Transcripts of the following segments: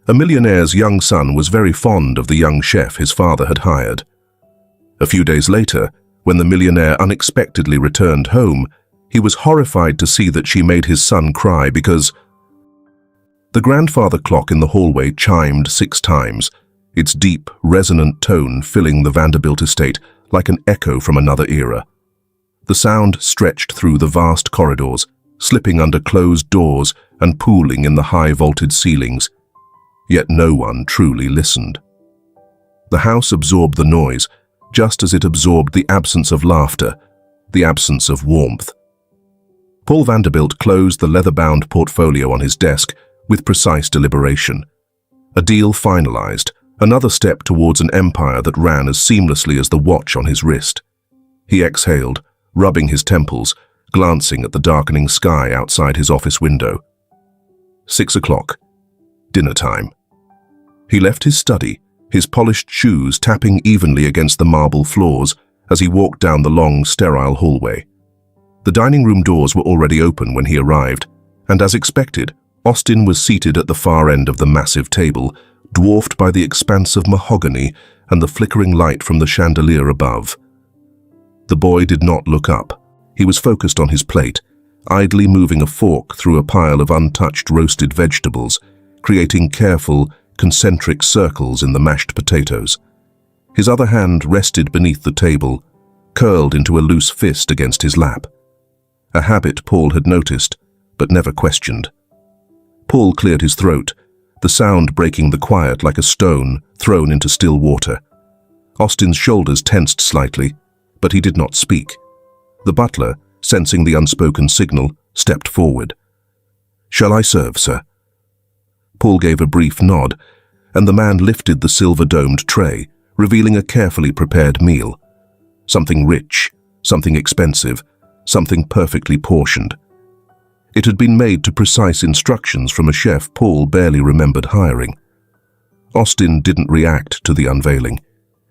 A millionaire's young son was very fond of the young chef his father had hired. A few days later, when the millionaire unexpectedly returned home, he was horrified to see that she made his son cry because the grandfather clock in the hallway chimed 6 times, its deep, resonant tone filling the Vanderbilt estate like an echo from another era. The sound stretched through the vast corridors, slipping under closed doors and pooling in the high-vaulted ceilings. Yet no one truly listened. The house absorbed the noise, just as it absorbed the absence of laughter, the absence of warmth. Paul Vanderbilt closed the leather-bound portfolio on his desk with precise deliberation. A deal finalized, another step towards an empire that ran as seamlessly as the watch on his wrist. He exhaled, rubbing his temples, glancing at the darkening sky outside his office window. 6 o'clock. Dinner time. He left his study, his polished shoes tapping evenly against the marble floors as he walked down the long, sterile hallway. The dining room doors were already open when he arrived, and as expected, Austin was seated at the far end of the massive table, dwarfed by the expanse of mahogany and the flickering light from the chandelier above. The boy did not look up. He was focused on his plate, idly moving a fork through a pile of untouched roasted vegetables, creating careful, concentric circles in the mashed potatoes. His other hand rested beneath the table, curled into a loose fist against his lap. A habit Paul had noticed, but never questioned. Paul cleared his throat, the sound breaking the quiet like a stone thrown into still water. Austin's shoulders tensed slightly, but he did not speak. The butler, sensing the unspoken signal, stepped forward. "Shall I serve, sir?" Paul gave a brief nod, and the man lifted the silver-domed tray, revealing a carefully prepared meal. Something rich, something expensive, something perfectly portioned. It had been made to precise instructions from a chef Paul barely remembered hiring. Austin didn't react to the unveiling.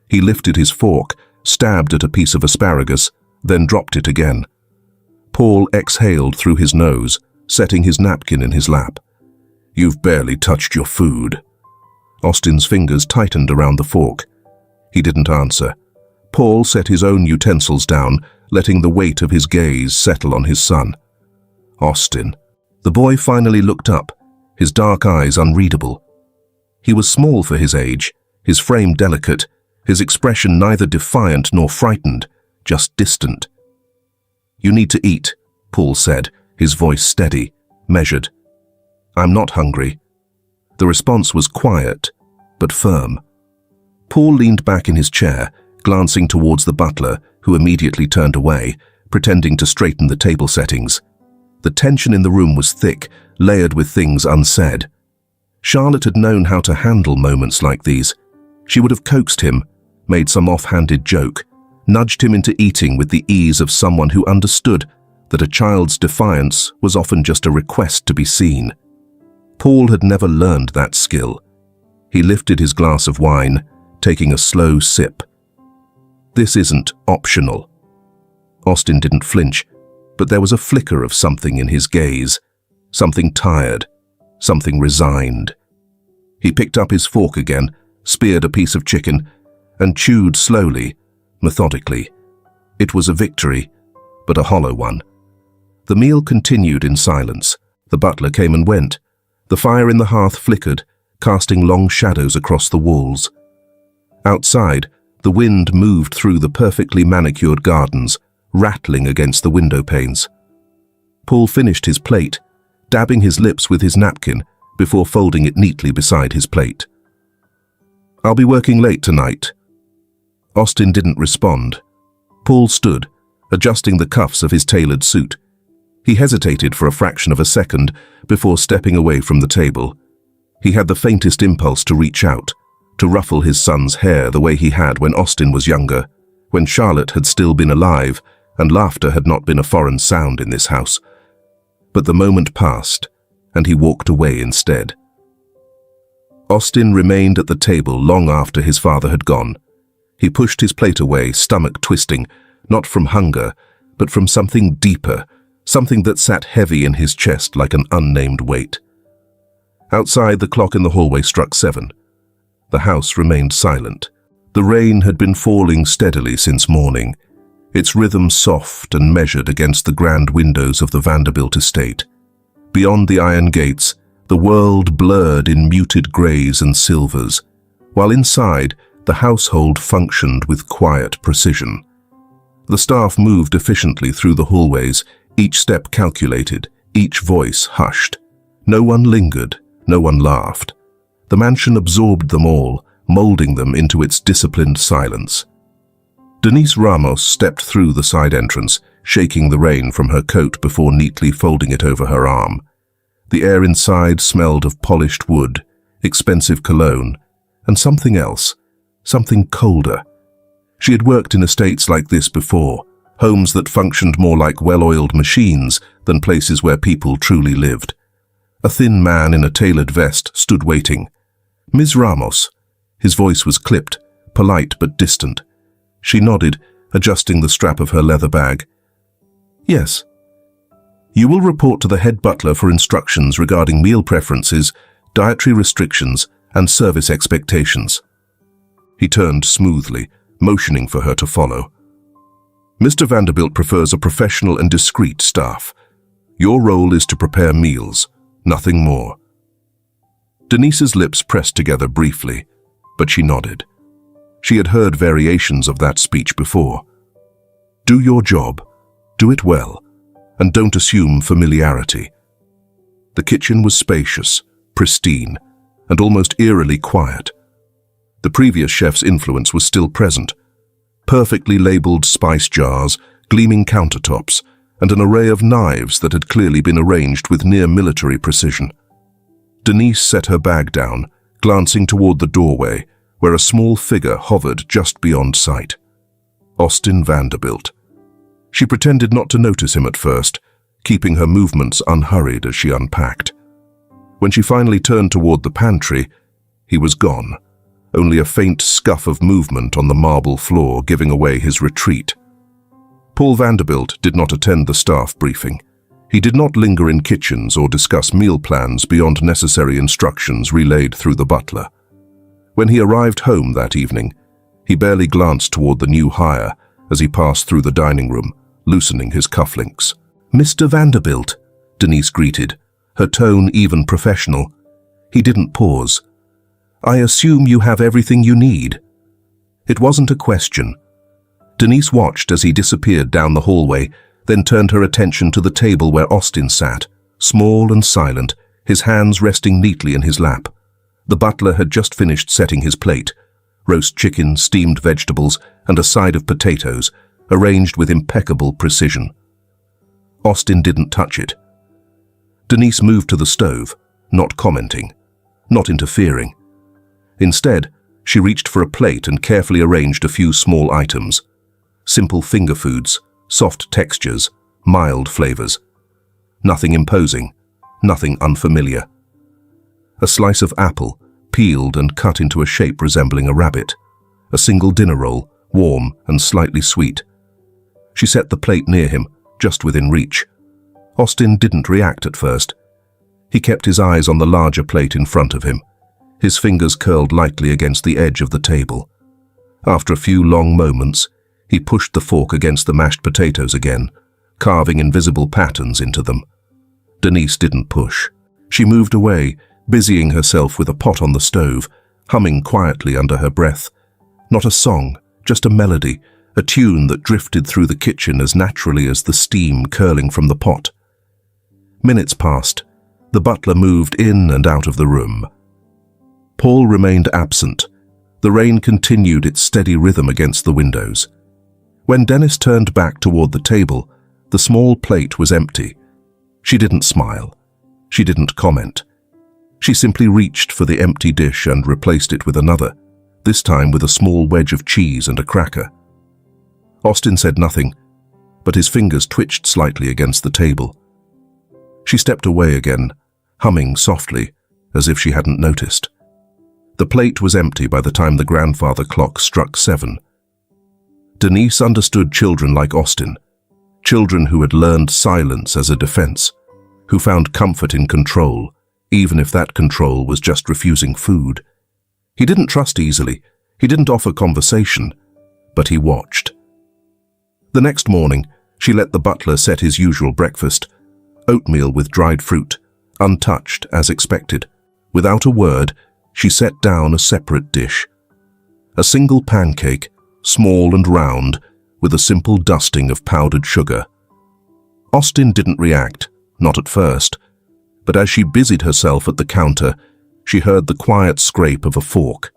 He lifted his fork, stabbed at a piece of asparagus, then dropped it again. Paul exhaled through his nose, setting his napkin in his lap. "You've barely touched your food." Austin's fingers tightened around the fork. He didn't answer. Paul set his own utensils down, letting the weight of his gaze settle on his son. Austin. The boy finally looked up, his dark eyes unreadable. He was small for his age, his frame delicate, his expression neither defiant nor frightened, just distant. "You need to eat," Paul said, his voice steady, measured. "I'm not hungry." The response was quiet, but firm. Paul leaned back in his chair, glancing towards the butler, who immediately turned away, pretending to straighten the table settings. The tension in the room was thick, layered with things unsaid. Charlotte had known how to handle moments like these. She would have coaxed him, made some offhanded joke, nudged him into eating with the ease of someone who understood that a child's defiance was often just a request to be seen. Paul had never learned that skill. He lifted his glass of wine, taking a slow sip. "This isn't optional." Austin didn't flinch, but there was a flicker of something in his gaze, something tired, something resigned. He picked up his fork again, speared a piece of chicken, and chewed slowly, methodically. It was a victory, but a hollow one. The meal continued in silence. The butler came and went. The fire in the hearth flickered, casting long shadows across the walls. Outside, the wind moved through the perfectly manicured gardens, rattling against the window panes. Paul finished his plate, dabbing his lips with his napkin before folding it neatly beside his plate. "I'll be working late tonight." Austin didn't respond. Paul stood, adjusting the cuffs of his tailored suit. He hesitated for a fraction of a second before stepping away from the table. He had the faintest impulse to reach out, to ruffle his son's hair the way he had when Austin was younger, when Charlotte had still been alive and laughter had not been a foreign sound in this house. But the moment passed, and he walked away instead. Austin remained at the table long after his father had gone. He pushed his plate away, stomach twisting, not from hunger, but from something deeper, something that sat heavy in his chest like an unnamed weight. Outside, the clock in the hallway struck 7. The house remained silent. The rain had been falling steadily since morning, its rhythm soft and measured against the grand windows of the Vanderbilt estate. Beyond the iron gates, the world blurred in muted greys and silvers, while inside, the household functioned with quiet precision. The staff moved efficiently through the hallways, each step calculated, each voice hushed. No one lingered, no one laughed. The mansion absorbed them all, molding them into its disciplined silence. Denise Ramos stepped through the side entrance, shaking the rain from her coat before neatly folding it over her arm. The air inside smelled of polished wood, expensive cologne, and something else, something colder. She had worked in estates like this before, homes that functioned more like well-oiled machines than places where people truly lived. A thin man in a tailored vest stood waiting. "Ms. Ramos." His voice was clipped, polite but distant. She nodded, adjusting the strap of her leather bag. "Yes." "You will report to the head butler for instructions regarding meal preferences, dietary restrictions, and service expectations." He turned smoothly, motioning for her to follow. "Mr. Vanderbilt prefers a professional and discreet staff. Your role is to prepare meals, nothing more." Denise's lips pressed together briefly, but she nodded. She had heard variations of that speech before. Do your job, do it well, and don't assume familiarity. The kitchen was spacious, pristine, and almost eerily quiet. The previous chef's influence was still present. Perfectly labeled spice jars, gleaming countertops, and an array of knives that had clearly been arranged with near-military precision. Denise set her bag down, glancing toward the doorway, where a small figure hovered just beyond sight. Austin Vanderbilt. She pretended not to notice him at first, keeping her movements unhurried as she unpacked. When she finally turned toward the pantry, he was gone, only a faint scuff of movement on the marble floor giving away his retreat. Paul Vanderbilt did not attend the staff briefing. He did not linger in kitchens or discuss meal plans beyond necessary instructions relayed through the butler. When he arrived home that evening, he barely glanced toward the new hire as he passed through the dining room, loosening his cufflinks. "Mr. Vanderbilt," Denise greeted, her tone even professional. He didn't pause. "I assume you have everything you need." It wasn't a question. Denise watched as he disappeared down the hallway, then turned her attention to the table where Austin sat, small and silent, his hands resting neatly in his lap. The butler had just finished setting his plate, roast chicken, steamed vegetables, and a side of potatoes, arranged with impeccable precision. Austin didn't touch it. Denise moved to the stove, not commenting, not interfering. Instead, she reached for a plate and carefully arranged a few small items. Simple finger foods, soft textures, mild flavors. Nothing imposing, nothing unfamiliar. A slice of apple, peeled and cut into a shape resembling a rabbit. A single dinner roll, warm and slightly sweet. She set the plate near him, just within reach. Austin didn't react at first. He kept his eyes on the larger plate in front of him, his fingers curled lightly against the edge of the table. After a few long moments, he pushed the fork against the mashed potatoes again, carving invisible patterns into them. Denise didn't push. She moved away, busying herself with a pot on the stove, humming quietly under her breath. Not a song, just a melody, a tune that drifted through the kitchen as naturally as the steam curling from the pot. Minutes passed. The butler moved in and out of the room. Paul remained absent. The rain continued its steady rhythm against the windows. When Dennis turned back toward the table, the small plate was empty. She didn't smile. She didn't comment. She simply reached for the empty dish and replaced it with another, this time with a small wedge of cheese and a cracker. Austin said nothing, but his fingers twitched slightly against the table. She stepped away again, humming softly, as if she hadn't noticed. The plate was empty by the time the grandfather clock struck 7. Denise understood children like Austin, children who had learned silence as a defense, who found comfort in control, even if that control was just refusing food. He didn't trust easily, he didn't offer conversation, but he watched. The next morning, she let the butler set his usual breakfast, oatmeal with dried fruit, untouched as expected. Without a word, she set down a separate dish. A single pancake, small and round, with a simple dusting of powdered sugar. Austin didn't react, not at first, but as she busied herself at the counter, she heard the quiet scrape of a fork.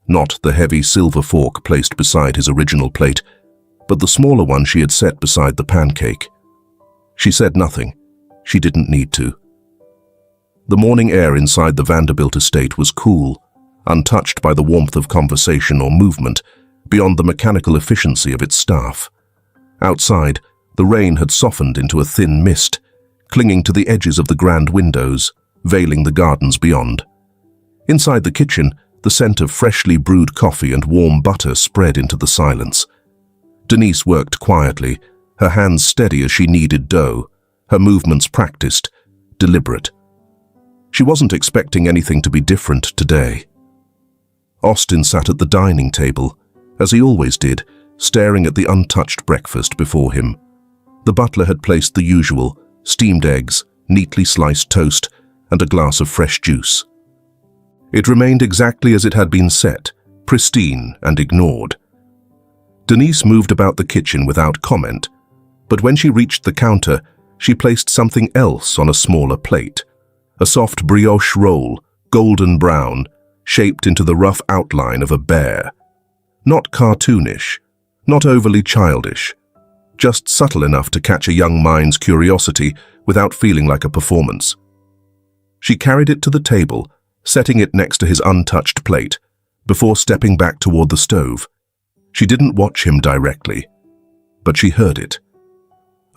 Not the heavy silver fork placed beside his original plate, but the smaller one she had set beside the pancake. She said nothing. She didn't need to. The morning air inside the Vanderbilt estate was cool, untouched by the warmth of conversation or movement, beyond the mechanical efficiency of its staff. Outside, the rain had softened into a thin mist, clinging to the edges of the grand windows, veiling the gardens beyond. Inside the kitchen, the scent of freshly brewed coffee and warm butter spread into the silence. Denise worked quietly, her hands steady as she kneaded dough, her movements practiced, deliberate. She wasn't expecting anything to be different today. Austin sat at the dining table, as he always did, staring at the untouched breakfast before him. The butler had placed the usual, steamed eggs, neatly sliced toast, and a glass of fresh juice. It remained exactly as it had been set, pristine and ignored. Denise moved about the kitchen without comment, but when she reached the counter, she placed something else on a smaller plate. A soft brioche roll, golden brown, shaped into the rough outline of a bear. Not cartoonish, not overly childish, just subtle enough to catch a young mind's curiosity without feeling like a performance. She carried it to the table, setting it next to his untouched plate, before stepping back toward the stove. She didn't watch him directly, but she heard it.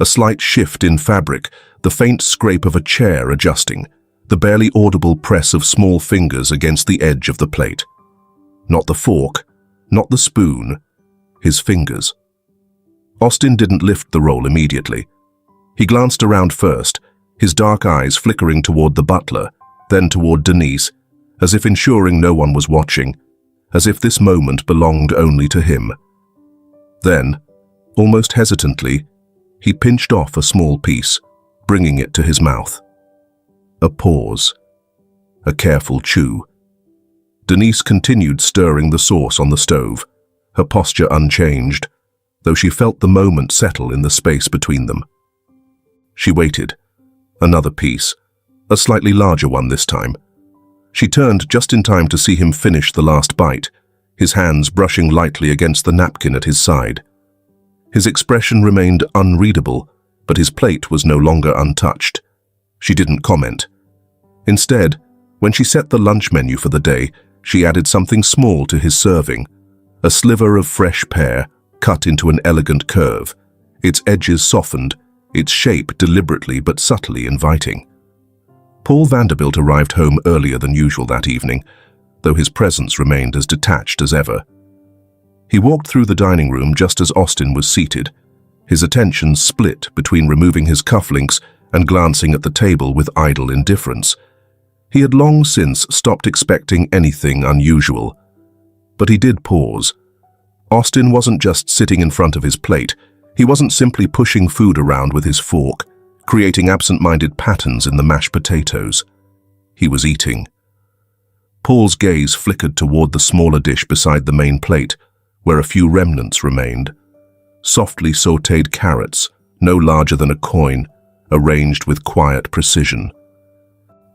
A slight shift in fabric, the faint scrape of a chair adjusting, the barely audible press of small fingers against the edge of the plate. Not the fork, not the spoon, his fingers. Austin didn't lift the roll immediately. He glanced around first, his dark eyes flickering toward the butler, then toward Denise, as if ensuring no one was watching, as if this moment belonged only to him. Then, almost hesitantly, he pinched off a small piece, bringing it to his mouth. A pause. A careful chew. Denise continued stirring the sauce on the stove, her posture unchanged, though she felt the moment settle in the space between them. She waited. Another piece, a slightly larger one this time. She turned just in time to see him finish the last bite, his hands brushing lightly against the napkin at his side. His expression remained unreadable, but his plate was no longer untouched. She didn't comment. Instead, when she set the lunch menu for the day, she added something small to his serving, a sliver of fresh pear cut into an elegant curve, its edges softened, its shape deliberately but subtly inviting. Paul Vanderbilt arrived home earlier than usual that evening, though his presence remained as detached as ever. He walked through the dining room just as Austin was seated, his attention split between removing his cufflinks and glancing at the table with idle indifference. He had long since stopped expecting anything unusual. But he did pause. Austin wasn't just sitting in front of his plate. He wasn't simply pushing food around with his fork, creating absent-minded patterns in the mashed potatoes. He was eating. Paul's gaze flickered toward the smaller dish beside the main plate, where a few remnants remained. Softly sautéed carrots, no larger than a coin, arranged with quiet precision.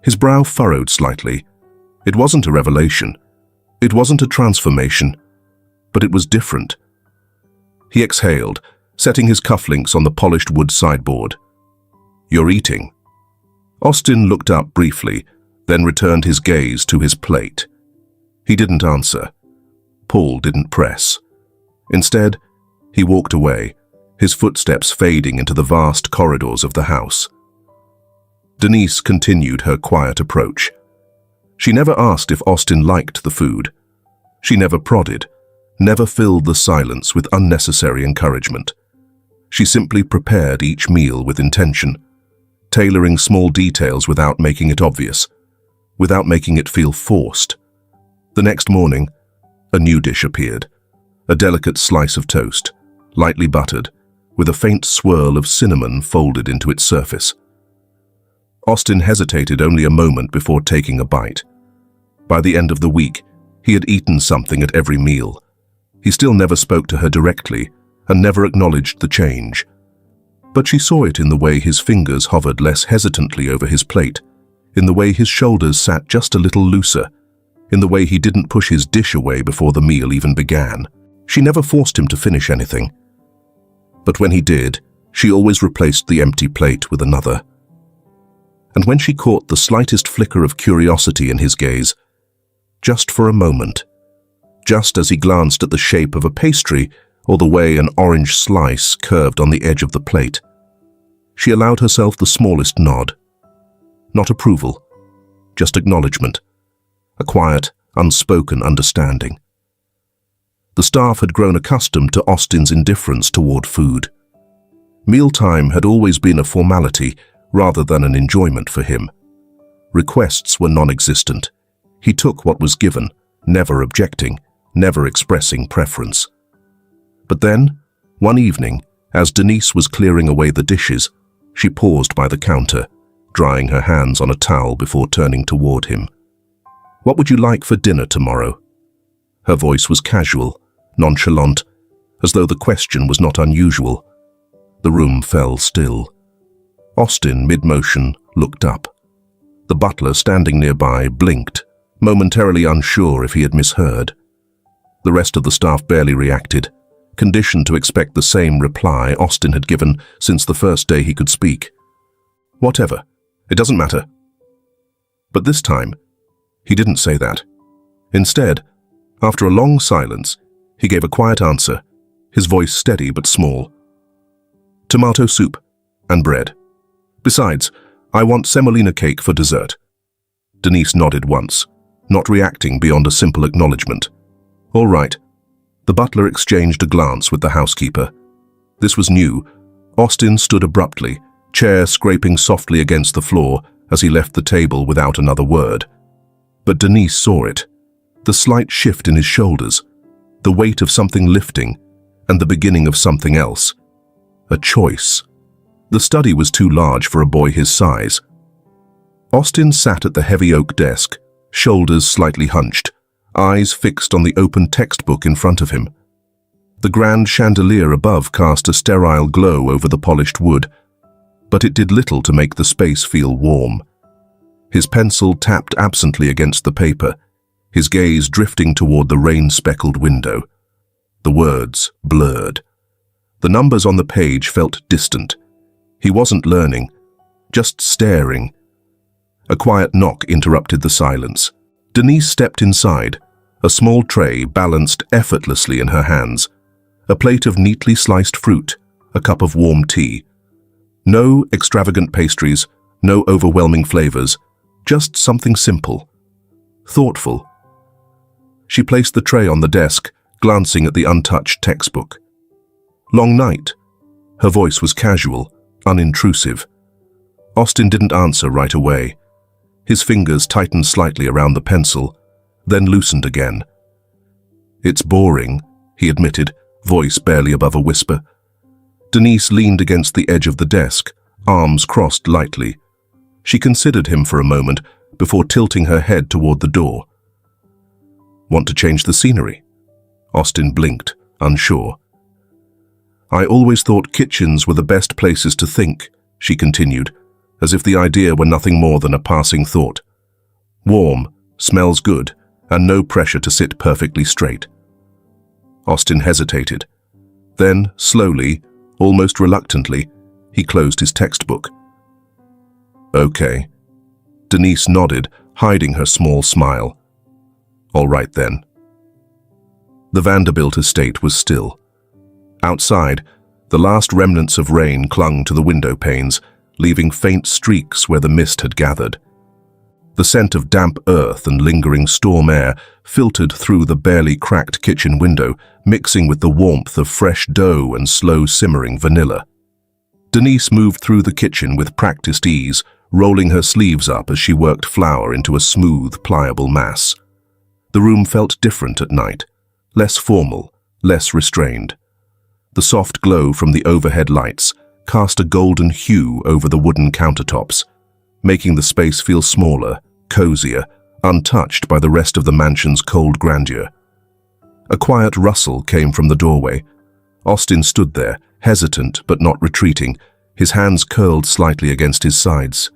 His brow furrowed slightly. It wasn't a revelation. It wasn't a transformation. But it was different. He exhaled, setting his cufflinks on the polished wood sideboard. "You're eating." Austin looked up briefly, then returned his gaze to his plate. He didn't answer. Paul didn't press. Instead, he walked away, his footsteps fading into the vast corridors of the house. Denise continued her quiet approach. She never asked if Austin liked the food. She never prodded, never filled the silence with unnecessary encouragement. She simply prepared each meal with intention, tailoring small details without making it obvious, without making it feel forced. The next morning, a new dish appeared, a delicate slice of toast, lightly buttered, with a faint swirl of cinnamon folded into its surface. Austin hesitated only a moment before taking a bite. By the end of the week, he had eaten something at every meal. He still never spoke to her directly and never acknowledged the change. But she saw it in the way his fingers hovered less hesitantly over his plate, in the way his shoulders sat just a little looser, in the way he didn't push his dish away before the meal even began. She never forced him to finish anything. But when he did, she always replaced the empty plate with another. And when she caught the slightest flicker of curiosity in his gaze, just for a moment, just as he glanced at the shape of a pastry or the way an orange slice curved on the edge of the plate, she allowed herself the smallest nod. Not approval, just acknowledgement, a quiet, unspoken understanding. The staff had grown accustomed to Austin's indifference toward food. Mealtime had always been a formality rather than an enjoyment for him. Requests were non-existent. He took what was given, never objecting, never expressing preference. But then, one evening, as Denise was clearing away the dishes, she paused by the counter, drying her hands on a towel before turning toward him. "What would you like for dinner tomorrow?" Her voice was casual, nonchalant, as though the question was not unusual. The room fell still. Austin, mid-motion, looked up. The butler, standing nearby, blinked, momentarily unsure if he had misheard. The rest of the staff barely reacted, conditioned to expect the same reply Austin had given since the first day he could speak. "Whatever. It doesn't matter." But this time, he didn't say that. Instead, after a long silence, he gave a quiet answer, his voice steady but small. "Tomato soup and bread. Besides, I want semolina cake for dessert." Denise nodded once, not reacting beyond a simple acknowledgement. "All right." The butler exchanged a glance with the housekeeper. This was new. Austin stood abruptly, chair scraping softly against the floor as he left the table without another word. But Denise saw it, the slight shift in his shoulders, the weight of something lifting, and the beginning of something else. A choice. The study was too large for a boy his size. Austin sat at the heavy oak desk, shoulders slightly hunched, eyes fixed on the open textbook in front of him. The grand chandelier above cast a sterile glow over the polished wood, but it did little to make the space feel warm. His pencil tapped absently against the paper, his gaze drifting toward the rain-speckled window. The words blurred. The numbers on the page felt distant. He wasn't learning, just staring. A quiet knock interrupted the silence. Denise stepped inside, a small tray balanced effortlessly in her hands, a plate of neatly sliced fruit, a cup of warm tea. No extravagant pastries, no overwhelming flavors, just something simple, thoughtful. She placed the tray on the desk, glancing at the untouched textbook. "Long night?" Her voice was casual, unintrusive. Austin didn't answer right away. His fingers tightened slightly around the pencil, then loosened again. "It's boring," he admitted, voice barely above a whisper. Denise leaned against the edge of the desk, arms crossed lightly. She considered him for a moment before tilting her head toward the door. "Want to change the scenery?" Austin blinked, unsure. "I always thought kitchens were the best places to think," she continued, as if the idea were nothing more than a passing thought. "Warm, smells good, and no pressure to sit perfectly straight." Austin hesitated. Then, slowly, almost reluctantly, he closed his textbook. "Okay." Denise nodded, hiding her small smile. "All right then." The Vanderbilt estate was still. Outside, the last remnants of rain clung to the window panes, leaving faint streaks where the mist had gathered. The scent of damp earth and lingering storm air filtered through the barely cracked kitchen window, mixing with the warmth of fresh dough and slow-simmering vanilla. Denise moved through the kitchen with practiced ease, rolling her sleeves up as she worked flour into a smooth, pliable mass. The room felt different at night, less formal, less restrained. The soft glow from the overhead lights cast a golden hue over the wooden countertops, making the space feel smaller, cozier, untouched by the rest of the mansion's cold grandeur. A quiet rustle came from the doorway. Austin stood there, hesitant but not retreating, his hands curled slightly against his sides.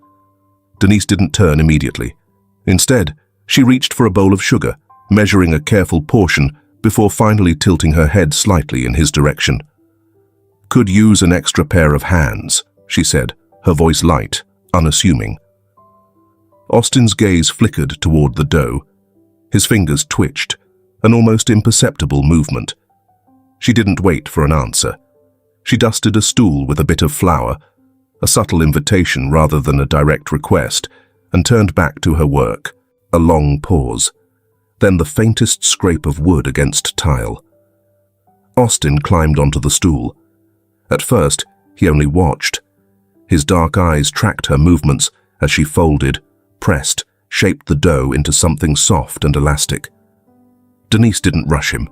Denise didn't turn immediately. Instead, she reached for a bowl of sugar, measuring a careful portion before finally tilting her head slightly in his direction. "Could use an extra pair of hands," she said, her voice light, unassuming. Austin's gaze flickered toward the dough. His fingers twitched, an almost imperceptible movement. She didn't wait for an answer. She dusted a stool with a bit of flour, a subtle invitation rather than a direct request, and turned back to her work. A long pause, then the faintest scrape of wood against tile. Austin climbed onto the stool. At first, he only watched. His dark eyes tracked her movements as she folded, pressed, shaped the dough into something soft and elastic. Denise didn't rush him.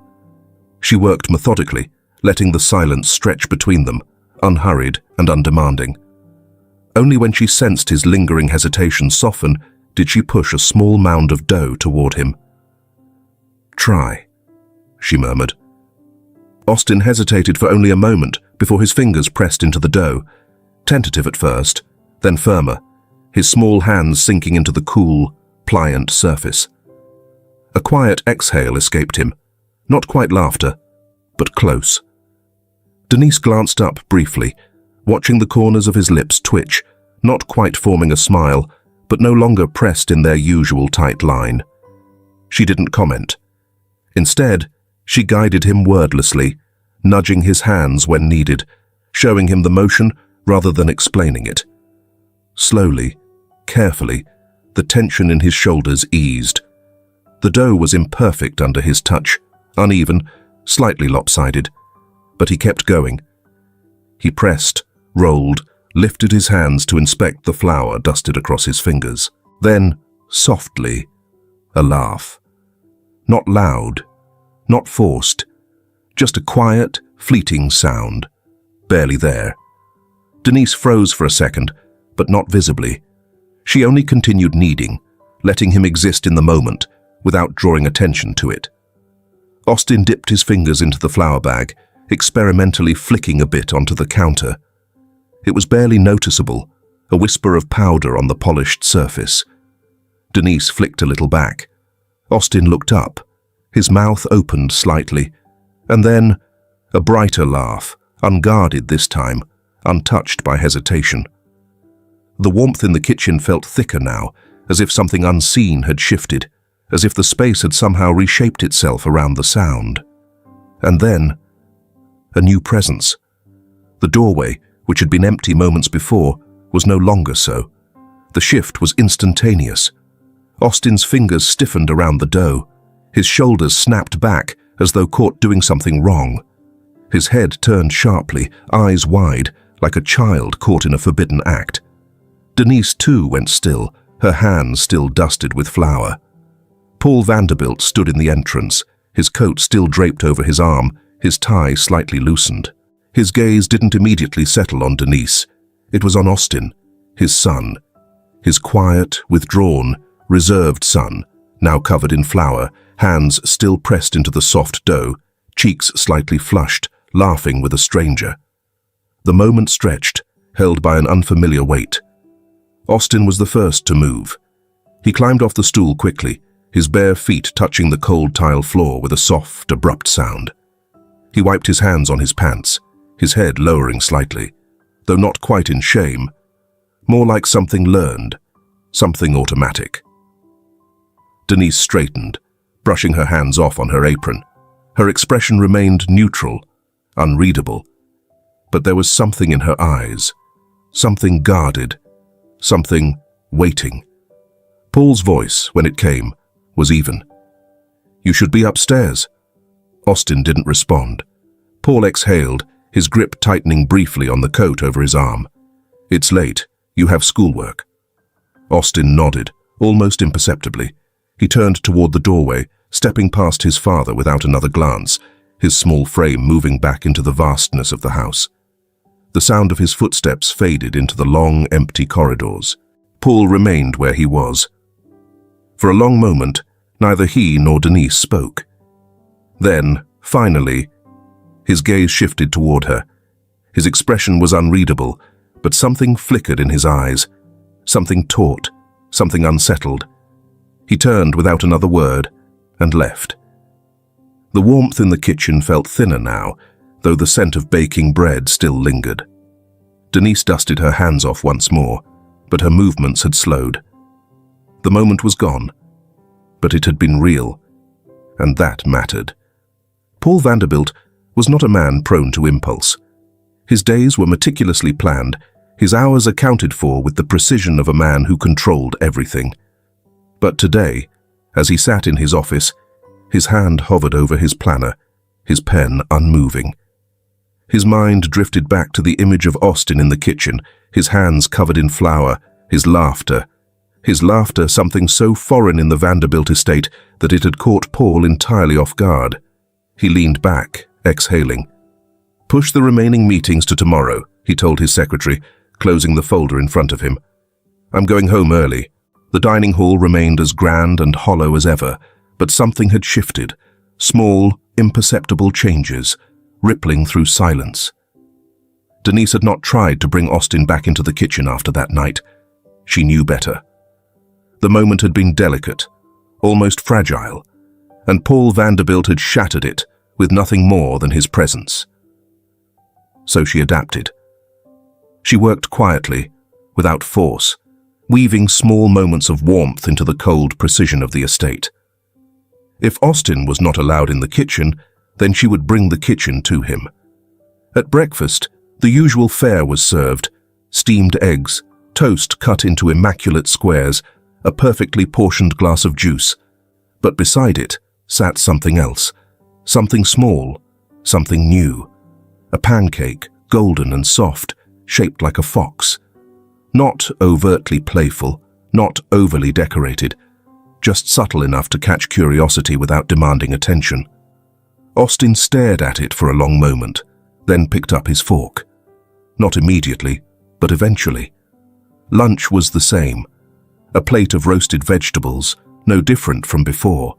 She worked methodically, letting the silence stretch between them, unhurried and undemanding. Only when she sensed his lingering hesitation soften did she push a small mound of dough toward him. "Try," she murmured. Austin hesitated for only a moment before his fingers pressed into the dough, tentative at first, then firmer, his small hands sinking into the cool, pliant surface. A quiet exhale escaped him, not quite laughter, but close. Denise glanced up briefly, watching the corners of his lips twitch, not quite forming a smile, but no longer pressed in their usual tight line. She didn't comment. Instead, she guided him wordlessly, nudging his hands when needed, showing him the motion rather than explaining it. Slowly, carefully, the tension in his shoulders eased. The dough was imperfect under his touch, uneven, slightly lopsided, but he kept going. He pressed, rolled, lifted his hands to inspect the flour dusted across his fingers. Then, softly, a laugh. Not loud, not forced, just a quiet, fleeting sound, barely there. Denise froze for a second, but not visibly. She only continued kneading, letting him exist in the moment, without drawing attention to it. Austin dipped his fingers into the flour bag, experimentally flicking a bit onto the counter. It was barely noticeable, a whisper of powder on the polished surface. Denise flicked a little back. Austin looked up, his mouth opened slightly, and then a brighter laugh, unguarded this time, untouched by hesitation. The warmth in the kitchen felt thicker now, as if something unseen had shifted, as if the space had somehow reshaped itself around the sound. And then, a new presence. The doorway, which had been empty moments before, was no longer so. The shift was instantaneous. Austin's fingers stiffened around the dough. His shoulders snapped back as though caught doing something wrong. His head turned sharply, eyes wide, like a child caught in a forbidden act. Denise too went still, her hands still dusted with flour. Paul Vanderbilt stood in the entrance, his coat still draped over his arm, his tie slightly loosened. His gaze didn't immediately settle on Denise. It was on Austin, his son. His quiet, withdrawn, reserved son, now covered in flour, hands still pressed into the soft dough, cheeks slightly flushed, laughing with a stranger. The moment stretched, held by an unfamiliar weight. Austin was the first to move. He climbed off the stool quickly, his bare feet touching the cold tile floor with a soft, abrupt sound. He wiped his hands on his pants, his head lowering slightly, though not quite in shame, more like something learned, something automatic. Denise straightened, brushing her hands off on her apron. Her expression remained neutral, unreadable, but there was something in her eyes, something guarded, something waiting. Paul's voice, when it came, was even. "You should be upstairs." Austin didn't respond. Paul exhaled, his grip tightening briefly on the coat over his arm. "It's late. You have schoolwork." Austin nodded, almost imperceptibly. He turned toward the doorway, stepping past his father without another glance, his small frame moving back into the vastness of the house. The sound of his footsteps faded into the long, empty corridors. Paul remained where he was. For a long moment, neither he nor Denise spoke. Then, finally, his gaze shifted toward her. His expression was unreadable, but something flickered in his eyes, something taut, something unsettled. He turned without another word and left. The warmth in the kitchen felt thinner now, though the scent of baking bread still lingered. Denise dusted her hands off once more, but her movements had slowed. The moment was gone, but it had been real, and that mattered. Paul Vanderbilt was not a man prone to impulse. His days were meticulously planned, his hours accounted for with the precision of a man who controlled everything. But today, as he sat in his office, his hand hovered over his planner, his pen unmoving. His mind drifted back to the image of Austin in the kitchen, his hands covered in flour, his laughter something so foreign in the Vanderbilt estate that it had caught Paul entirely off guard. He leaned back, exhaling. "Push the remaining meetings to tomorrow," he told his secretary, closing the folder in front of him. "I'm going home early." The dining hall remained as grand and hollow as ever, but something had shifted, small, imperceptible changes, rippling through silence. Denise had not tried to bring Austin back into the kitchen after that night. She knew better. The moment had been delicate, almost fragile, and Paul Vanderbilt had shattered it with nothing more than his presence. So she adapted. She worked quietly, without force, weaving small moments of warmth into the cold precision of the estate. If Austin was not allowed in the kitchen, then she would bring the kitchen to him. At breakfast, the usual fare was served: steamed eggs, toast cut into immaculate squares, a perfectly portioned glass of juice. But beside it sat something else, something small, something new. A pancake, golden and soft, shaped like a fox. Not overtly playful, not overly decorated, just subtle enough to catch curiosity without demanding attention. Austin stared at it for a long moment, then picked up his fork. Not immediately, but eventually. Lunch was the same. A plate of roasted vegetables, no different from before.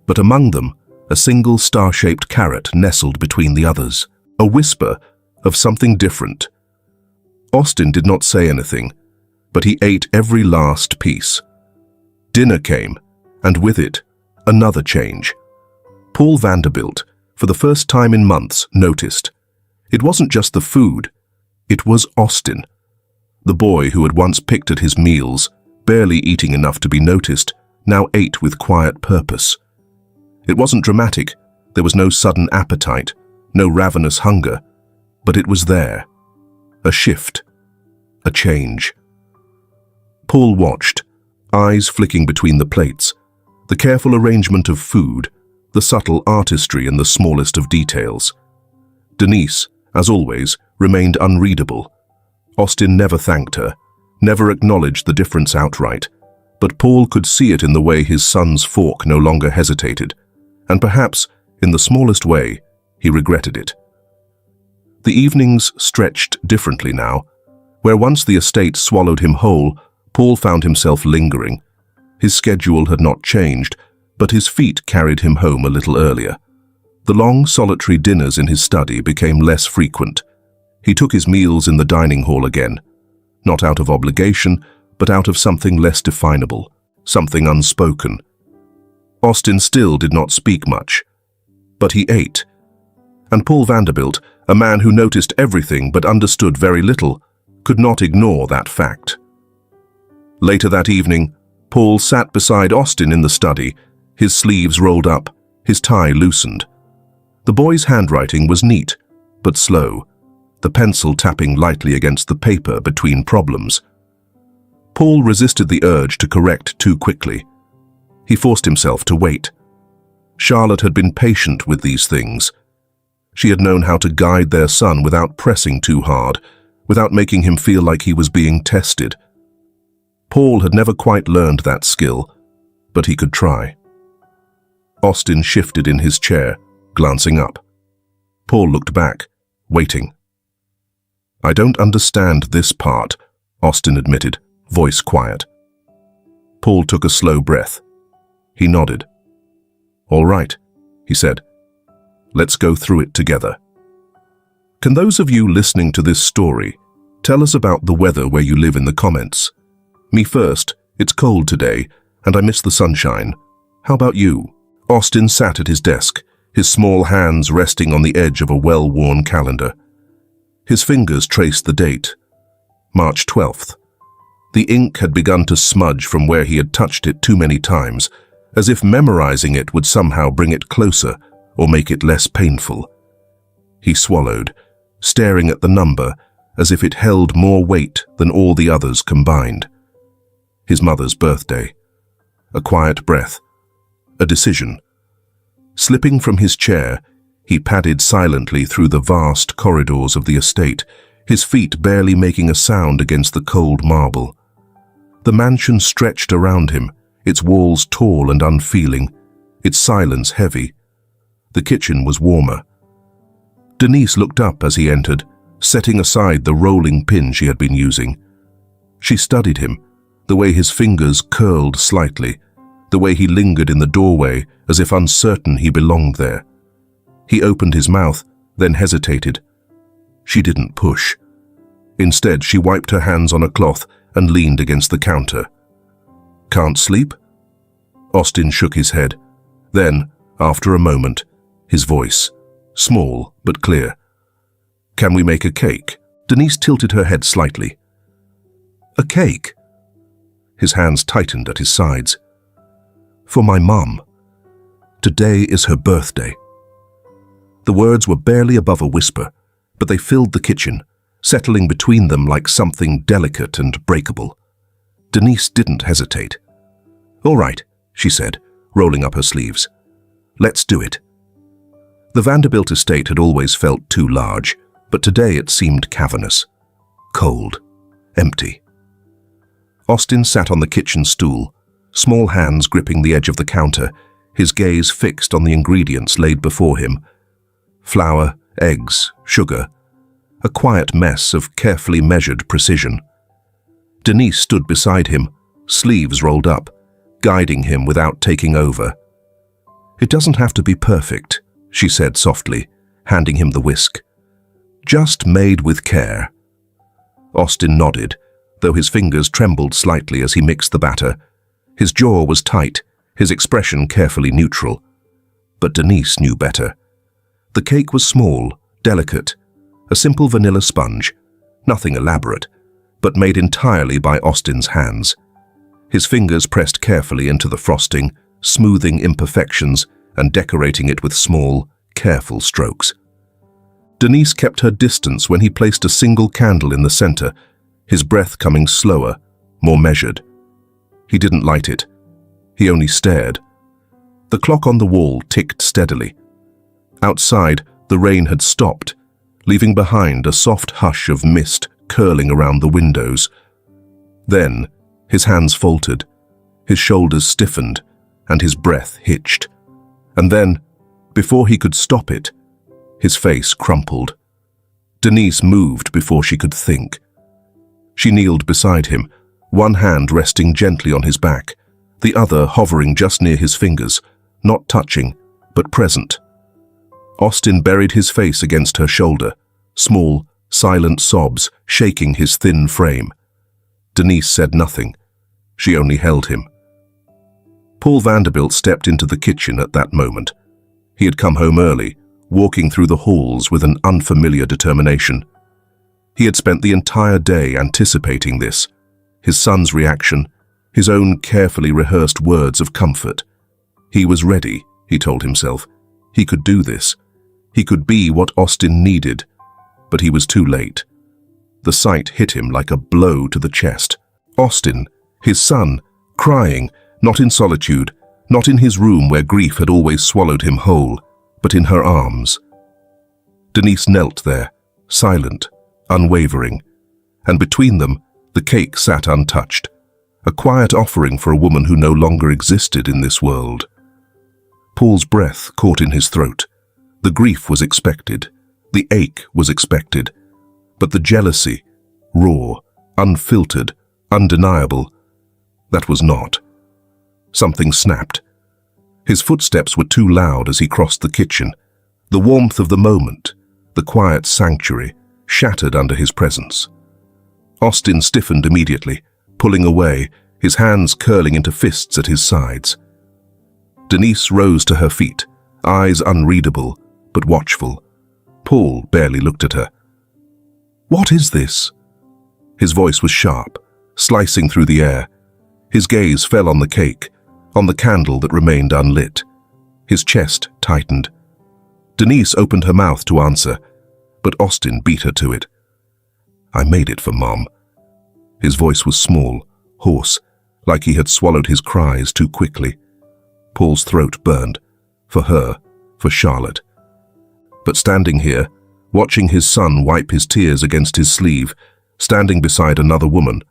But among them, a single star-shaped carrot nestled between the others. A whisper of something different. Austin did not say anything, but he ate every last piece. Dinner came, and with it, another change. Paul Vanderbilt, for the first time in months, noticed. It wasn't just the food, it was Austin. The boy who had once picked at his meals, barely eating enough to be noticed, now ate with quiet purpose. It wasn't dramatic, there was no sudden appetite, no ravenous hunger, but it was there. A shift, a change. Paul watched, eyes flicking between the plates, the careful arrangement of food, the subtle artistry in the smallest of details. Denise, as always, remained unreadable. Austin never thanked her, never acknowledged the difference outright, but Paul could see it in the way his son's fork no longer hesitated, and perhaps, in the smallest way, he regretted it. The evenings stretched differently now. Where once the estate swallowed him whole, Paul found himself lingering. His schedule had not changed, but his feet carried him home a little earlier. The long, solitary dinners in his study became less frequent. He took his meals in the dining hall again, not out of obligation, but out of something less definable, something unspoken. Austin still did not speak much, but he ate. And Paul Vanderbilt, a man who noticed everything but understood very little, could not ignore that fact. Later that evening, Paul sat beside Austin in the study, his sleeves rolled up, his tie loosened. The boy's handwriting was neat, but slow, the pencil tapping lightly against the paper between problems. Paul resisted the urge to correct too quickly. He forced himself to wait. Charlotte had been patient with these things. She had known how to guide their son without pressing too hard, without making him feel like he was being tested. Paul had never quite learned that skill, but he could try. Austin shifted in his chair, glancing up. Paul looked back, waiting. "I don't understand this part," Austin admitted, voice quiet. Paul took a slow breath. He nodded. "All right," he said. "Let's go through it together." Can those of you listening to this story tell us about the weather where you live in the comments? Me first. It's cold today, and I miss the sunshine. How about you? Austin sat at his desk, his small hands resting on the edge of a well-worn calendar. His fingers traced the date, March 12th. The ink had begun to smudge from where he had touched it too many times, as if memorizing it would somehow bring it closer or make it less painful. He swallowed, staring at the number as if it held more weight than all the others combined. His mother's birthday. A quiet breath. A decision. Slipping from his chair, he padded silently through the vast corridors of the estate, his feet barely making a sound against the cold marble. The mansion stretched around him, its walls tall and unfeeling, its silence heavy. The kitchen was warmer. Denise looked up as he entered, setting aside the rolling pin she had been using. She studied him, the way his fingers curled slightly, the way he lingered in the doorway as if uncertain he belonged there. He opened his mouth, then hesitated. She didn't push. Instead, she wiped her hands on a cloth and leaned against the counter. "Can't sleep?" Austin shook his head. Then, after a moment, his voice, small but clear. "Can we make a cake?" Denise tilted her head slightly. "A cake?" His hands tightened at his sides. "For my mum. Today is her birthday." The words were barely above a whisper, but they filled the kitchen, settling between them like something delicate and breakable. Denise didn't hesitate. "All right," she said, rolling up her sleeves. "Let's do it." The Vanderbilt estate had always felt too large, but today it seemed cavernous, cold, empty. Austin sat on the kitchen stool, small hands gripping the edge of the counter, his gaze fixed on the ingredients laid before him. Flour, eggs, sugar, a quiet mess of carefully measured precision. Denise stood beside him, sleeves rolled up, guiding him without taking over. "It doesn't have to be perfect," she said softly, handing him the whisk. "Just made with care." Austin nodded, though his fingers trembled slightly as he mixed the batter. His jaw was tight, his expression carefully neutral. But Denise knew better. The cake was small, delicate, a simple vanilla sponge, nothing elaborate, but made entirely by Austin's hands. His fingers pressed carefully into the frosting, smoothing imperfections and decorating it with small, careful strokes. Denise kept her distance when he placed a single candle in the center, his breath coming slower, more measured. He didn't light it. He only stared. The clock on the wall ticked steadily. Outside, the rain had stopped, leaving behind a soft hush of mist curling around the windows. Then, his hands faltered, his shoulders stiffened, and his breath hitched. And then, before he could stop it, his face crumpled. Denise moved before she could think. She kneeled beside him, one hand resting gently on his back, the other hovering just near his fingers, not touching, but present. Austin buried his face against her shoulder, small, silent sobs shaking his thin frame. Denise said nothing. She only held him. Paul Vanderbilt stepped into the kitchen at that moment. He had come home early, walking through the halls with an unfamiliar determination. He had spent the entire day anticipating this, his son's reaction, his own carefully rehearsed words of comfort. He was ready, he told himself. He could do this. He could be what Austin needed, but he was too late. The sight hit him like a blow to the chest. Austin, his son, crying, not in solitude, not in his room where grief had always swallowed him whole, but in her arms. Denise knelt there, silent, unwavering, and between them, the cake sat untouched, a quiet offering for a woman who no longer existed in this world. Paul's breath caught in his throat. The grief was expected. The ache was expected. But the jealousy, raw, unfiltered, undeniable, that was not. Something snapped. His footsteps were too loud as he crossed the kitchen. The warmth of the moment, the quiet sanctuary, shattered under his presence. Austin stiffened immediately, pulling away, his hands curling into fists at his sides. Denise rose to her feet, eyes unreadable, but watchful. Paul barely looked at her. "What is this?" His voice was sharp, slicing through the air. His gaze fell on the cake, on the candle that remained unlit. His chest tightened. Denise opened her mouth to answer, but Austin beat her to it. "I made it for Mom." His voice was small, hoarse, like he had swallowed his cries too quickly. Paul's throat burned. For her, for Charlotte. But standing here, watching his son wipe his tears against his sleeve, standing beside another woman,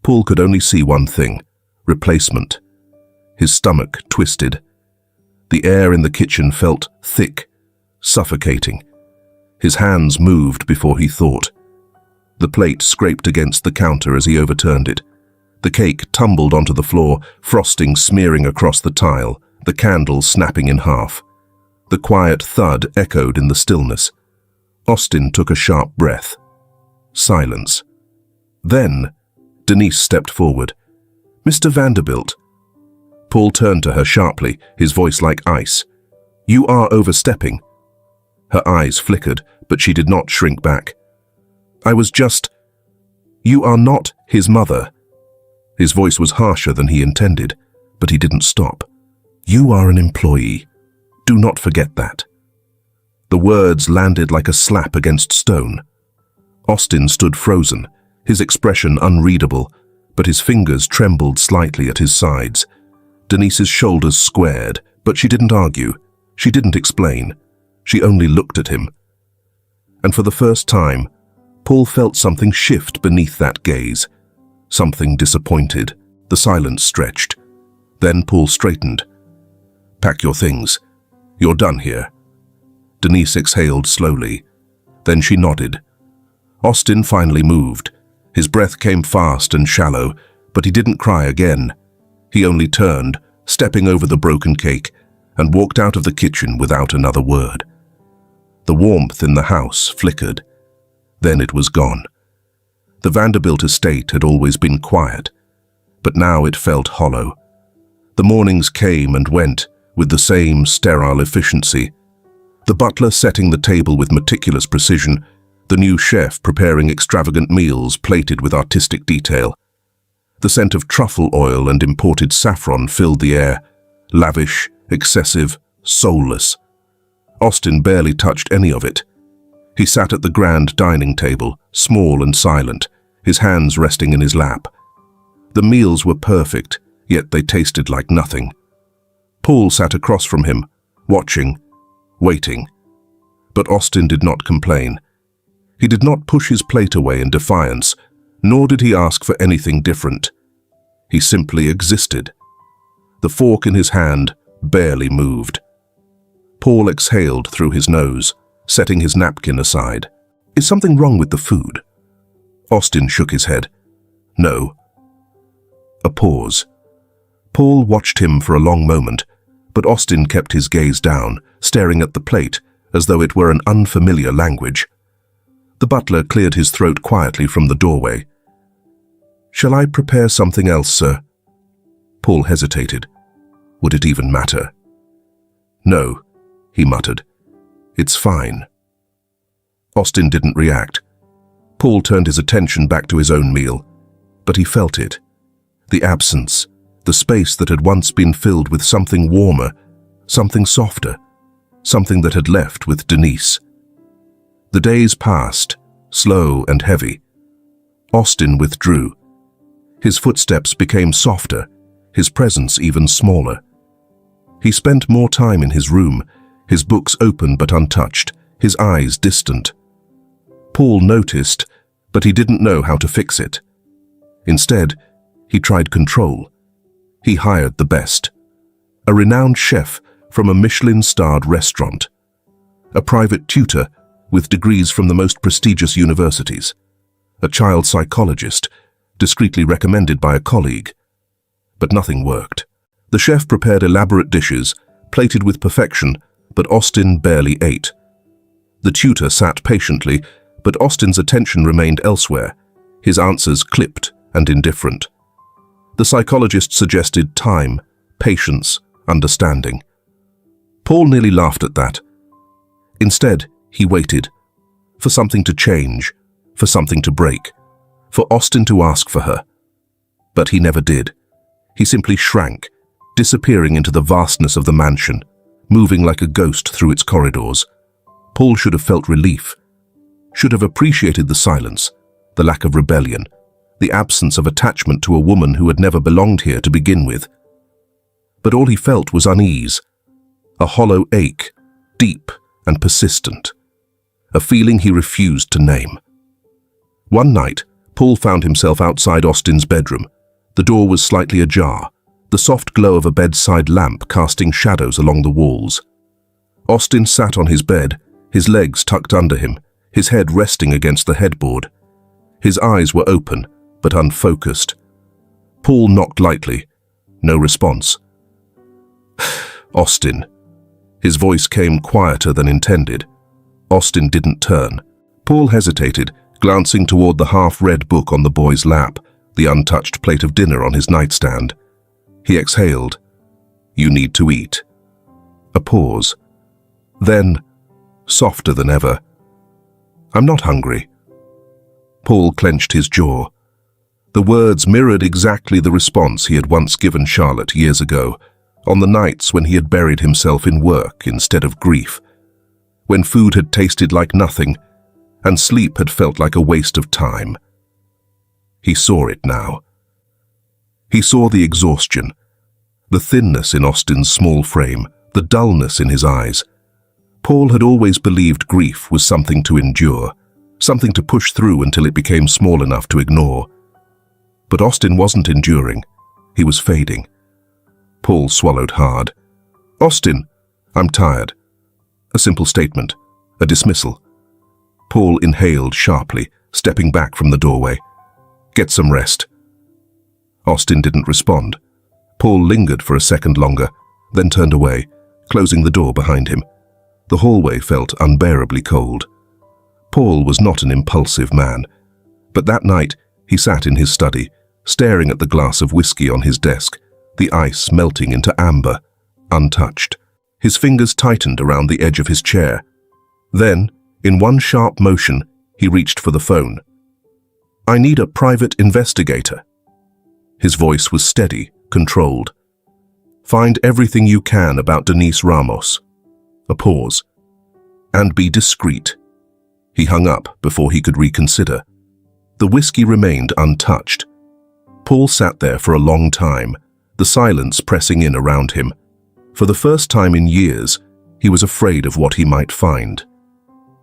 Paul could only see one thing: replacement. His stomach twisted. The air in the kitchen felt thick, suffocating. His hands moved before he thought. The plate scraped against the counter as he overturned it. The cake tumbled onto the floor, frosting smearing across the tile, the candle snapping in half. The quiet thud echoed in the stillness. Austin took a sharp breath. Silence. Then, Denise stepped forward. "Mr. Vanderbilt." Paul turned to her sharply, his voice like ice. "You are overstepping." Her eyes flickered, but she did not shrink back. "I was just... You are not his mother." His voice was harsher than he intended, but he didn't stop. "You are an employee. Do not forget that." The words landed like a slap against stone. Austin stood frozen, his expression unreadable, but his fingers trembled slightly at his sides. Denise's shoulders squared, but she didn't argue. She didn't explain. She only looked at him. And for the first time, Paul felt something shift beneath that gaze. Something disappointed. The silence stretched. Then Paul straightened. "Pack your things. You're done here." Denise exhaled slowly. Then she nodded. Austin finally moved. His breath came fast and shallow, but he didn't cry again. He only turned, stepping over the broken cake, and walked out of the kitchen without another word. The warmth in the house flickered. Then it was gone. The Vanderbilt estate had always been quiet, but now it felt hollow. The mornings came and went with the same sterile efficiency. The butler setting the table with meticulous precision, the new chef preparing extravagant meals plated with artistic detail. The scent of truffle oil and imported saffron filled the air, lavish, excessive, soulless. Austin barely touched any of it. He sat at the grand dining table, small and silent, his hands resting in his lap. The meals were perfect, yet they tasted like nothing. Paul sat across from him, watching, waiting. But Austin did not complain. He did not push his plate away in defiance, nor did he ask for anything different. He simply existed. The fork in his hand barely moved. Paul exhaled through his nose, setting his napkin aside. "Is something wrong with the food?" Austin shook his head. "No." A pause. Paul watched him for a long moment, but Austin kept his gaze down, staring at the plate as though it were an unfamiliar language. The butler cleared his throat quietly from the doorway. "Shall I prepare something else, sir?" Paul hesitated. Would it even matter? "No," he muttered. "It's fine." Austin didn't react. Paul turned his attention back to his own meal, but he felt it. The absence, the space that had once been filled with something warmer, something softer, something that had left with Denise. The days passed, slow and heavy. Austin withdrew. His footsteps became softer, his presence even smaller. He spent more time in his room, his books open but untouched, his eyes distant. Paul noticed, but he didn't know how to fix it. Instead, He tried control. He hired the best. A renowned chef from a Michelin-starred restaurant. A private tutor with degrees from the most prestigious universities. A child psychologist, discreetly recommended by a colleague. But nothing worked. The chef prepared elaborate dishes, plated with perfection, but Austin barely ate. The tutor sat patiently, but Austin's attention remained elsewhere, his answers clipped and indifferent. The psychologist suggested time, patience, understanding. Paul nearly laughed at that. Instead, he waited. For something to change, for something to break, for Austin to ask for her. But he never did. He simply shrank, disappearing into the vastness of the mansion, moving like a ghost through its corridors. Paul should have felt relief, should have appreciated the silence, the lack of rebellion, the absence of attachment to a woman who had never belonged here to begin with. But all he felt was unease, a hollow ache, deep and persistent, a feeling he refused to name. One night, Paul found himself outside Austin's bedroom. The door was slightly ajar, the soft glow of a bedside lamp casting shadows along the walls. Austin sat on his bed, his legs tucked under him, his head resting against the headboard. His eyes were open, but unfocused. Paul knocked lightly. No response. Austin. His voice came quieter than intended. Austin didn't turn. Paul hesitated, glancing toward the half-read book on the boy's lap, the untouched plate of dinner on his nightstand. He exhaled. "You need to eat." A pause. Then, softer than ever, "I'm not hungry." Paul clenched his jaw. The words mirrored exactly the response he had once given Charlotte years ago, on the nights when he had buried himself in work instead of grief, when food had tasted like nothing and sleep had felt like a waste of time. He saw it now. He saw the exhaustion, the thinness in Austin's small frame, the dullness in his eyes. Paul had always believed grief was something to endure, something to push through until it became small enough to ignore. But Austin wasn't enduring. He was fading. Paul swallowed hard. "Austin, I'm tired." A simple statement, a dismissal. Paul inhaled sharply, stepping back from the doorway. "Get some rest." Austin didn't respond. Paul lingered for a second longer, then turned away, closing the door behind him. The hallway felt unbearably cold. Paul was not an impulsive man, but that night he sat in his study, staring at the glass of whiskey on his desk, the ice melting into amber, untouched. His fingers tightened around the edge of his chair. Then, in one sharp motion, he reached for the phone. "I need a private investigator." His voice was steady, controlled. "Find everything you can about Denise Ramos." A pause. "And be discreet." He hung up before he could reconsider. The whiskey remained untouched. Paul sat there for a long time, the silence pressing in around him. For the first time in years, he was afraid of what he might find.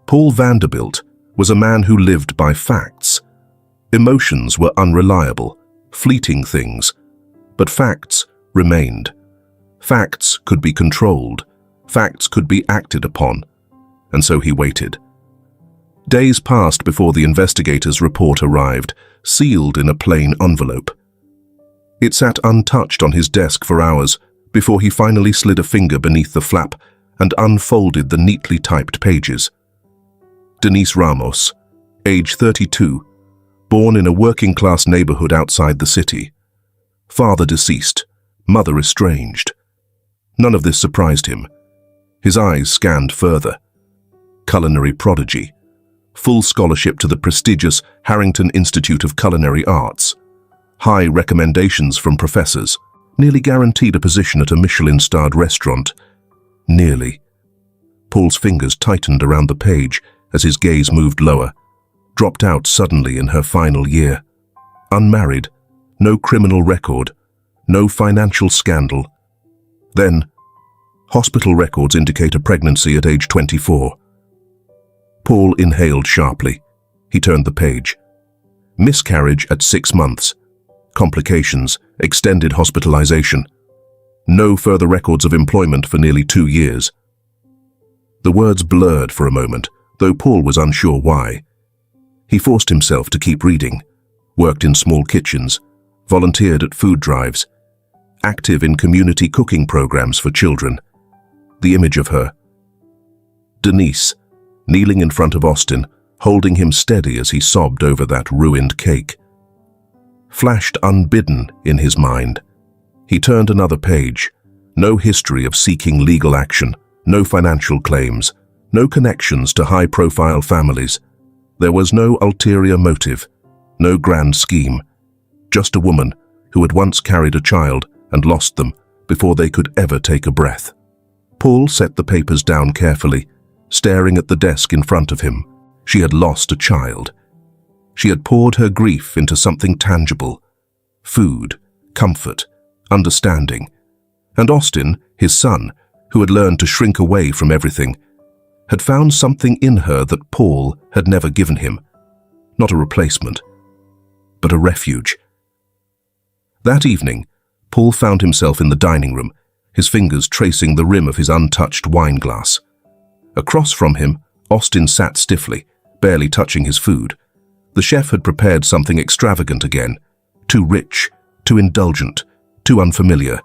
Paul Vanderbilt was a man who lived by facts. Emotions were unreliable, fleeting things, but facts remained. Facts could be controlled, facts could be acted upon, and so he waited. Days passed before the investigator's report arrived, sealed in a plain envelope. It sat untouched on his desk for hours before he finally slid a finger beneath the flap and unfolded the neatly typed pages. Denise Ramos, age 32, born in a working-class neighborhood outside the city. Father deceased, mother estranged. None of this surprised him. His eyes scanned further. Culinary prodigy. Full scholarship to the prestigious Harrington Institute of Culinary Arts. High recommendations from professors. Nearly guaranteed a position at a Michelin-starred restaurant. Nearly. Paul's fingers tightened around the page as his gaze moved lower. Dropped out suddenly in her final year. Unmarried. No criminal record. No financial scandal. Then, hospital records indicate a pregnancy at age 24. Paul inhaled sharply. He turned the page. Miscarriage at 6 months. complications, extended hospitalization. No further records of employment for nearly 2 years. The words blurred for a moment, though Paul was unsure why. He forced himself to keep reading, worked in small kitchens, volunteered at food drives, active in community cooking programs for children. The image of her, Denise, kneeling in front of Austin, holding him steady as he sobbed over that ruined cake, flashed unbidden in his mind. He turned another page. No history of seeking legal action, no financial claims, no connections to high-profile families. There was no ulterior motive, no grand scheme. Just a woman who had once carried a child and lost them before they could ever take a breath. Paul set the papers down carefully, staring at the desk in front of him. She had lost a child. She had poured her grief into something tangible: food, comfort, understanding. And Austin, his son, who had learned to shrink away from everything, had found something in her that Paul had never given him. Not a replacement, but a refuge. That evening, Paul found himself in the dining room, his fingers tracing the rim of his untouched wine glass. Across from him, Austin sat stiffly, barely touching his food. The chef had prepared something extravagant again, too rich, too indulgent, too unfamiliar.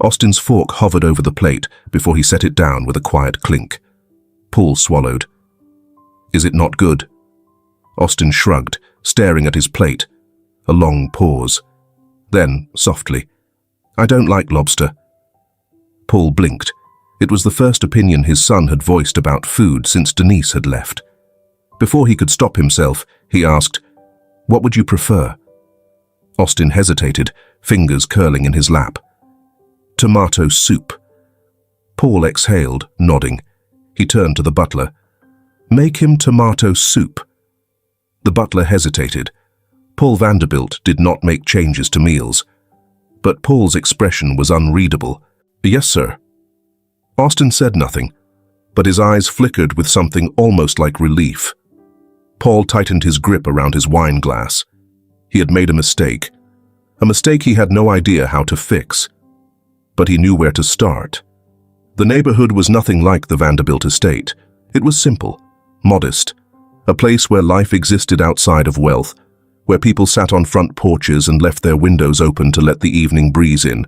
Austin's fork hovered over the plate before he set it down with a quiet clink. Paul swallowed. "Is it not good?" Austin shrugged, staring at his plate. A long pause. Then, softly, "I don't like lobster." Paul blinked. It was the first opinion his son had voiced about food since Denise had left. Before he could stop himself, he asked, "What would you prefer?" Austin hesitated, fingers curling in his lap. "Tomato soup." Paul exhaled, nodding. He turned to the butler. "Make him tomato soup." The butler hesitated. Paul Vanderbilt did not make changes to meals. But Paul's expression was unreadable. "Yes, sir." Austin said nothing, but his eyes flickered with something almost like relief. Paul tightened his grip around his wine glass. He had made a mistake he had no idea how to fix. But he knew where to start. The neighborhood was nothing like the Vanderbilt estate. It was simple, modest, a place where life existed outside of wealth, where people sat on front porches and left their windows open to let the evening breeze in.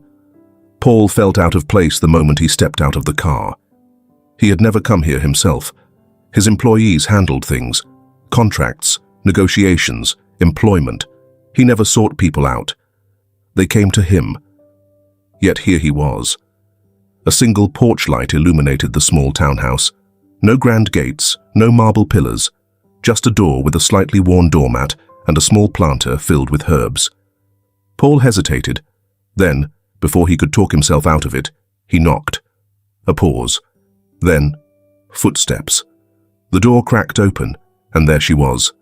Paul felt out of place the moment he stepped out of the car. He had never come here himself. His employees handled things: contracts, negotiations, employment. He never sought people out. They came to him. Yet here he was. A single porch light illuminated the small townhouse. No grand gates, no marble pillars, just a door with a slightly worn doormat and a small planter filled with herbs. Paul hesitated. Then, before he could talk himself out of it, he knocked. A pause. Then, footsteps. The door cracked open, and there she was,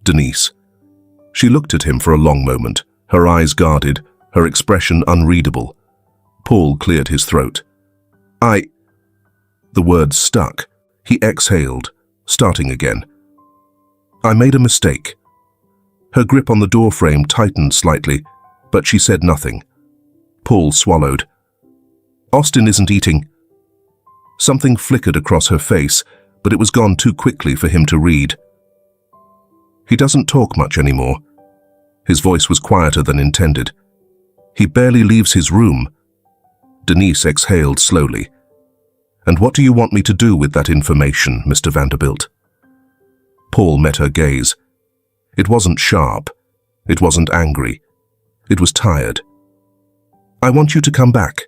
Denise. She looked at him for a long moment, her eyes guarded, her expression unreadable. Paul cleared his throat. The words stuck. He exhaled, starting again. "I made a mistake." Her grip on the doorframe tightened slightly, but she said nothing. Paul swallowed. "Austin isn't eating." Something flickered across her face, but it was gone too quickly for him to read. "He doesn't talk much anymore." His voice was quieter than intended. "He barely leaves his room." Denise exhaled slowly. "And what do you want me to do with that information, Mr. Vanderbilt?" Paul met her gaze. It wasn't sharp. It wasn't angry. It was tired. "I want you to come back."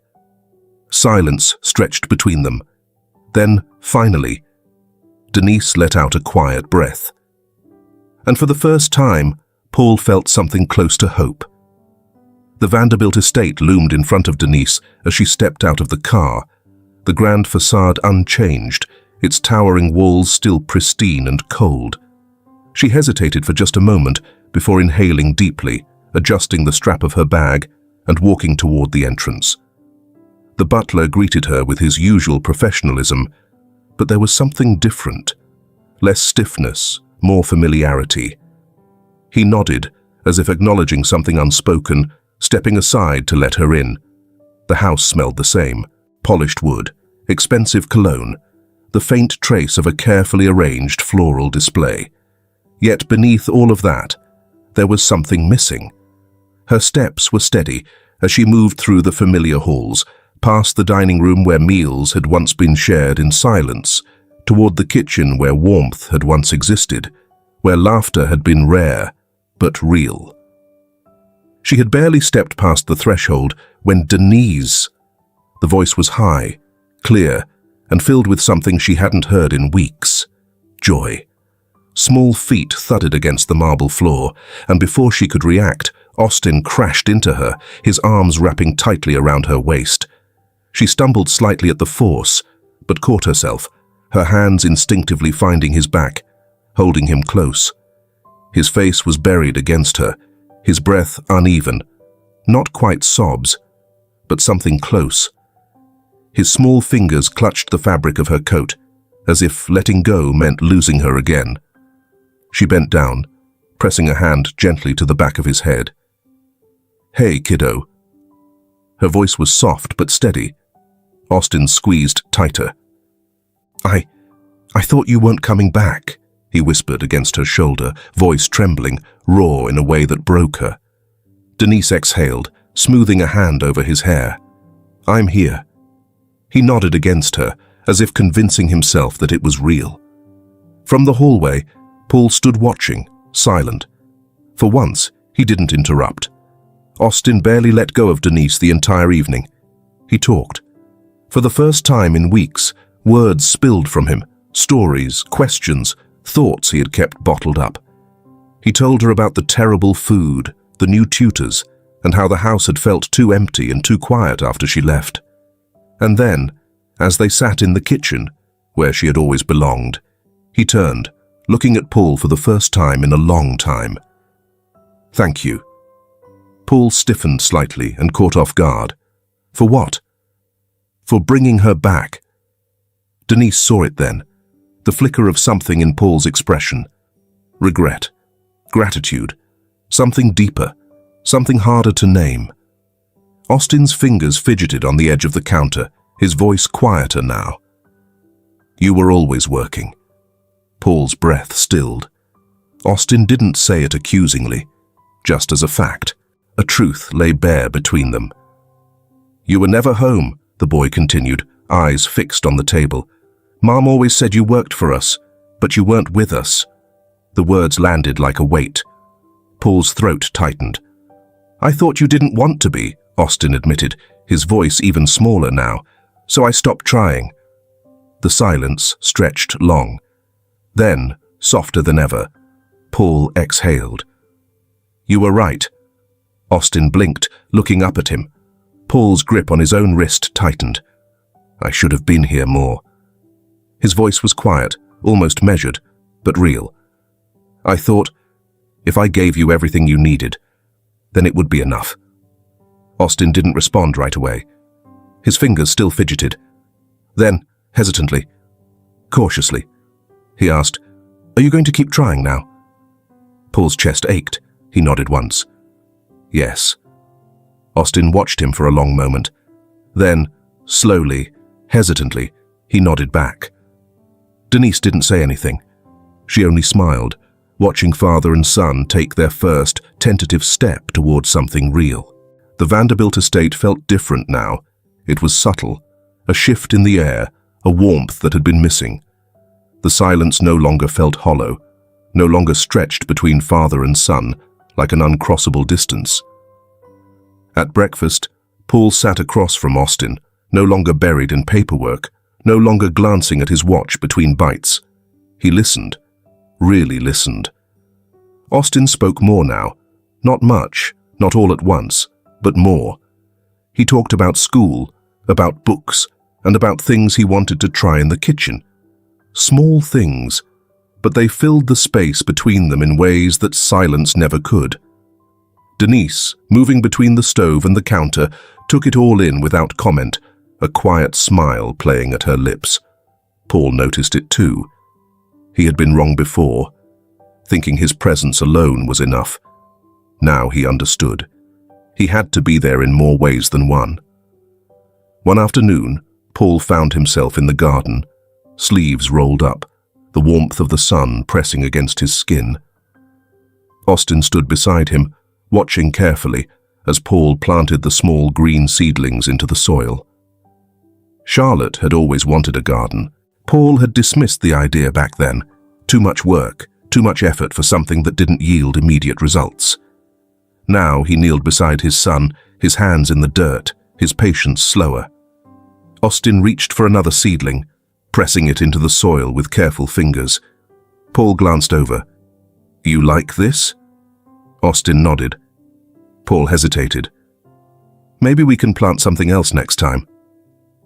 Silence stretched between them. Then, finally, Denise let out a quiet breath. And for the first time, Paul felt something close to hope. The Vanderbilt estate loomed in front of Denise as she stepped out of the car, the grand facade unchanged, its towering walls still pristine and cold. She hesitated for just a moment before inhaling deeply, adjusting the strap of her bag, and walking toward the entrance. The butler greeted her with his usual professionalism, but there was something different. Less stiffness, more familiarity. He nodded, as if acknowledging something unspoken, stepping aside to let her in. The house smelled the same: polished wood, expensive cologne, the faint trace of a carefully arranged floral display. Yet beneath all of that, there was something missing. Her steps were steady as she moved through the familiar halls, past the dining room where meals had once been shared in silence, toward the kitchen where warmth had once existed, where laughter had been rare but real. She had barely stepped past the threshold when Denise— the voice was high, clear, and filled with something she hadn't heard in weeks: joy. Small feet thudded against the marble floor, and before she could react, Austin crashed into her, his arms wrapping tightly around her waist. She stumbled slightly at the force, but caught herself, her hands instinctively finding his back, holding him close. His face was buried against her, his breath uneven, not quite sobs, but something close. His small fingers clutched the fabric of her coat, as if letting go meant losing her again. She bent down, pressing a hand gently to the back of his head. "Hey, kiddo." Her voice was soft but steady. Austin squeezed tighter. I thought you weren't coming back," he whispered against her shoulder, voice trembling, raw in a way that broke her. Denise exhaled, smoothing a hand over his hair. "I'm here." He nodded against her, as if convincing himself that it was real. From the hallway, Paul stood watching, silent. For once, he didn't interrupt. Austin barely let go of Denise the entire evening. He talked. For the first time in weeks, words spilled from him, stories, questions, thoughts he had kept bottled up. He told her about the terrible food, the new tutors, and how the house had felt too empty and too quiet after she left. And then, as they sat in the kitchen, where she had always belonged, he turned, looking at Paul for the first time in a long time. "Thank you." Paul stiffened slightly and caught off guard. For what? For bringing her back. Denise saw it then, the flicker of something in Paul's expression. Regret, gratitude, something deeper, something harder to name. Austin's fingers fidgeted on the edge of the counter, his voice quieter now. "You were always working." Paul's breath stilled. Austin didn't say it accusingly, just as a fact. A truth lay bare between them. "You were never home," the boy continued, eyes fixed on the table. "Mom always said you worked for us, but you weren't with us." The words landed like a weight. Paul's throat tightened. "I thought you didn't want to be," Austin admitted, his voice even smaller now, "so I stopped trying." The silence stretched long. Then, softer than ever, Paul exhaled. "You were right." Austin blinked, looking up at him. Paul's grip on his own wrist tightened. "I should have been here more." His voice was quiet, almost measured, but real. "I thought, if I gave you everything you needed, then it would be enough." Austin didn't respond right away. His fingers still fidgeted. Then, hesitantly, cautiously, he asked, "Are you going to keep trying now?" Paul's chest ached. He nodded once. "Yes." Austin watched him for a long moment. Then, slowly, hesitantly, he nodded back. Denise didn't say anything. She only smiled, watching father and son take their first, tentative step towards something real. The Vanderbilt estate felt different now. It was subtle, a shift in the air, a warmth that had been missing. The silence no longer felt hollow, no longer stretched between father and son like an uncrossable distance. At breakfast, Paul sat across from Austin, no longer buried in paperwork, no longer glancing at his watch between bites. He listened, really listened. Austin spoke more now, not much, not all at once, but more. He talked about school, about books, and about things he wanted to try in the kitchen. Small things, but they filled the space between them in ways that silence never could. Denise, moving between the stove and the counter, took it all in without comment, a quiet smile playing at her lips. Paul noticed it too. He had been wrong before, thinking his presence alone was enough. Now he understood. He had to be there in more ways than one. One afternoon, Paul found himself in the garden, sleeves rolled up, the warmth of the sun pressing against his skin. Austin stood beside him, watching carefully as Paul planted the small green seedlings into the soil. Charlotte had always wanted a garden. Paul had dismissed the idea back then. Too much work, too much effort for something that didn't yield immediate results. Now he kneeled beside his son, his hands in the dirt, his patience slower. Austin reached for another seedling, pressing it into the soil with careful fingers. Paul glanced over. "You like this?" Austin nodded. Paul hesitated. "Maybe we can plant something else next time.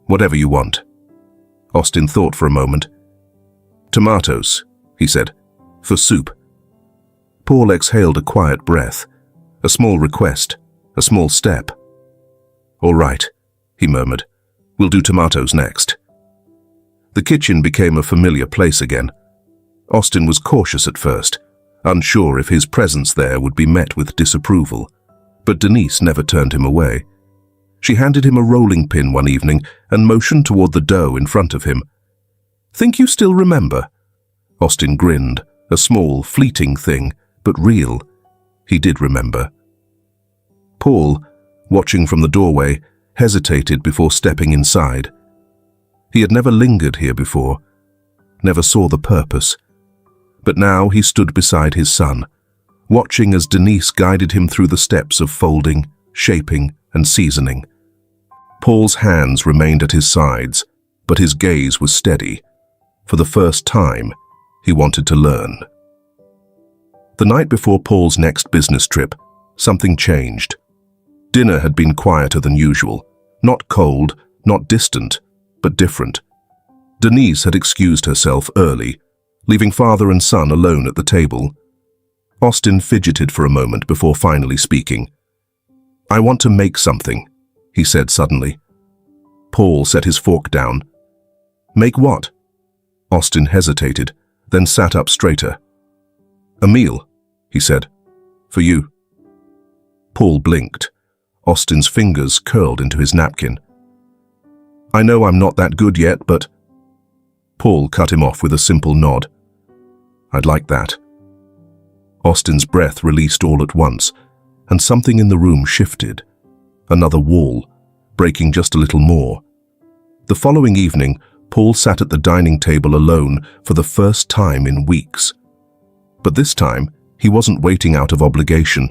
Whatever you want." Austin thought for a moment. "Tomatoes," he said, "for soup." Paul exhaled a quiet breath, a small request, a small step. "All right," he murmured. "We'll do tomatoes next." The kitchen became a familiar place again. Austin was cautious at first, unsure if his presence there would be met with disapproval, but Denise never turned him away. She handed him a rolling pin one evening and motioned toward the dough in front of him. "Think you still remember?" Austin grinned, a small, fleeting thing, but real. He did remember. Paul, watching from the doorway, hesitated before stepping inside. He had never lingered here before, never saw the purpose. But now he stood beside his son, watching as Denise guided him through the steps of folding, shaping, and seasoning. Paul's hands remained at his sides, but his gaze was steady. For the first time, he wanted to learn. The night before Paul's next business trip, something changed. Dinner had been quieter than usual, not cold, not distant, but different. Denise had excused herself early, leaving father and son alone at the table. Austin fidgeted for a moment before finally speaking. "I want to make something," he said suddenly. Paul set his fork down. "Make what?" Austin hesitated, then sat up straighter. "A meal," he said. "For you." Paul blinked. Austin's fingers curled into his napkin. "I know I'm not that good yet, but—" Paul cut him off with a simple nod. "I'd like that." Austin's breath released all at once, and something in the room shifted. Another wall, breaking just a little more. The following evening, Paul sat at the dining table alone for the first time in weeks. But this time, he wasn't waiting out of obligation.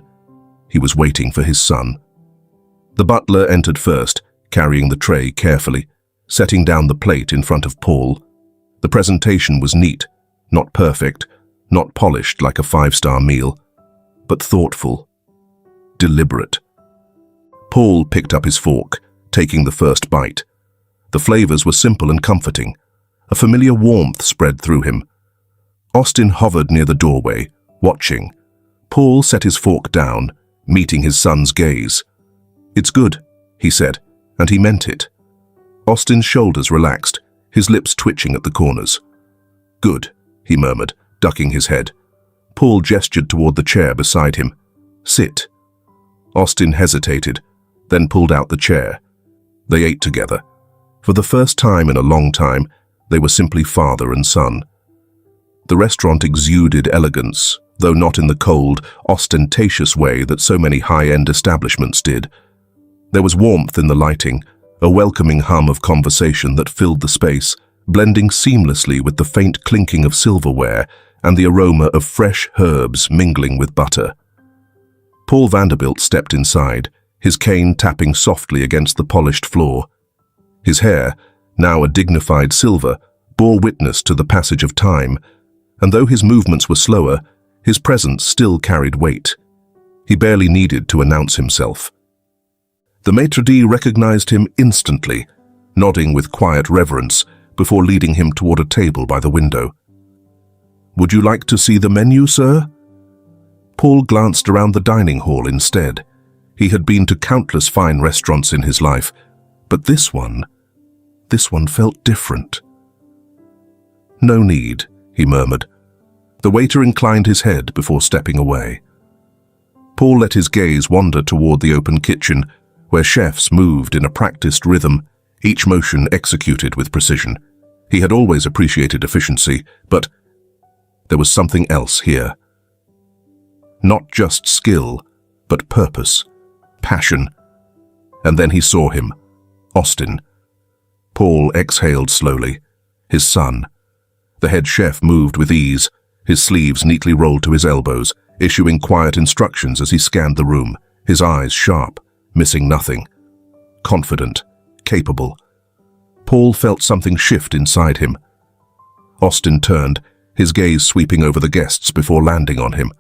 He was waiting for his son. The butler entered first, carrying the tray carefully, setting down the plate in front of Paul. The presentation was neat, not perfect, not polished like a five-star meal, but thoughtful, deliberate. Paul picked up his fork, taking the first bite. The flavors were simple and comforting. A familiar warmth spread through him. Austin hovered near the doorway, watching. Paul set his fork down, meeting his son's gaze. "It's good," he said, and he meant it. Austin's shoulders relaxed, his lips twitching at the corners. "Good," he murmured, ducking his head. Paul gestured toward the chair beside him. "Sit." Austin hesitated, then pulled out the chair. They ate together. For the first time in a long time, they were simply father and son. The restaurant exuded elegance, though not in the cold, ostentatious way that so many high-end establishments did. There was warmth in the lighting, a welcoming hum of conversation that filled the space, blending seamlessly with the faint clinking of silverware and the aroma of fresh herbs mingling with butter. Paul Vanderbilt stepped inside, his cane tapping softly against the polished floor. His hair, now a dignified silver, bore witness to the passage of time, and though his movements were slower, his presence still carried weight. He barely needed to announce himself. The maitre d' recognized him instantly, nodding with quiet reverence before leading him toward a table by the window. "Would you like to see the menu, sir?" Paul glanced around the dining hall instead. He had been to countless fine restaurants in his life, but this one felt different. "No need," he murmured. The waiter inclined his head before stepping away. Paul let his gaze wander toward the open kitchen, where chefs moved in a practiced rhythm, each motion executed with precision. He had always appreciated efficiency, but there was something else here. Not just skill, but purpose, passion. And then he saw him, Austin. Paul exhaled slowly. His son. The head chef moved with ease, his sleeves neatly rolled to his elbows, issuing quiet instructions as he scanned the room, his eyes sharp, missing nothing. Confident, capable. Paul felt something shift inside him. Austin turned, his gaze sweeping over the guests before landing on him.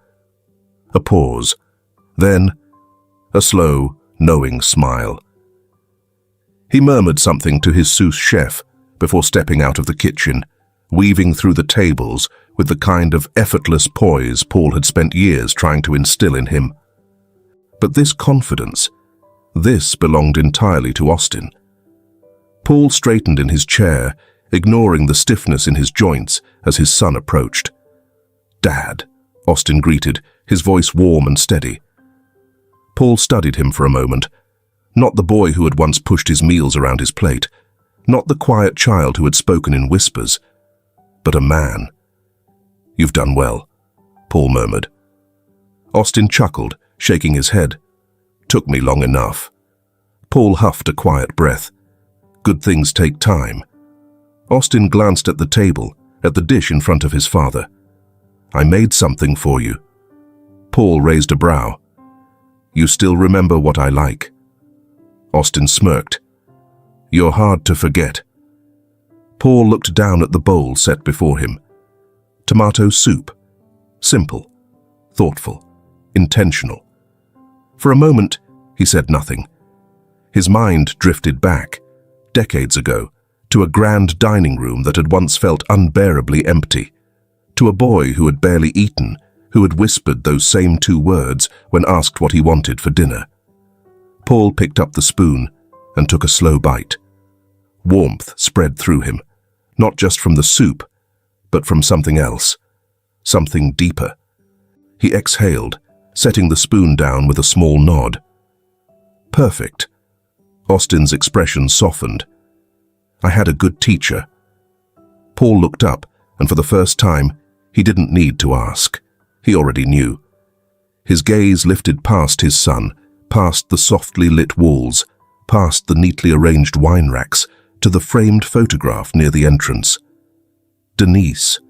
A pause. Then, a slow, knowing smile. He murmured something to his sous chef before stepping out of the kitchen, weaving through the tables with the kind of effortless poise Paul had spent years trying to instill in him. But this confidence, this belonged entirely to Austin. Paul straightened in his chair, ignoring the stiffness in his joints as his son approached. "Dad," Austin greeted, his voice warm and steady. Paul studied him for a moment. Not the boy who had once pushed his meals around his plate, not the quiet child who had spoken in whispers, but a man. "You've done well," Paul murmured. Austin chuckled, shaking his head. "Took me long enough." Paul huffed a quiet breath. Good things take time. Austin glanced at the table, at the dish in front of his father. "I made something for you." Paul raised a brow. "You still remember what I like?" Austin smirked. "You're hard to forget." Paul looked down at the bowl set before him. Tomato soup. Simple, thoughtful, intentional. For a moment, he said nothing. His mind drifted back, decades ago, to a grand dining room that had once felt unbearably empty, to a boy who had barely eaten, who had whispered those same two words when asked what he wanted for dinner. Paul picked up the spoon and took a slow bite. Warmth spread through him, not just from the soup, but from something else, something deeper. He exhaled, setting the spoon down with a small nod. "Perfect." Austin's expression softened. "I had a good teacher." Paul looked up, and for the first time, he didn't need to ask. He already knew. His gaze lifted past his son, past the softly lit walls, past the neatly arranged wine racks, to the framed photograph near the entrance. Denise.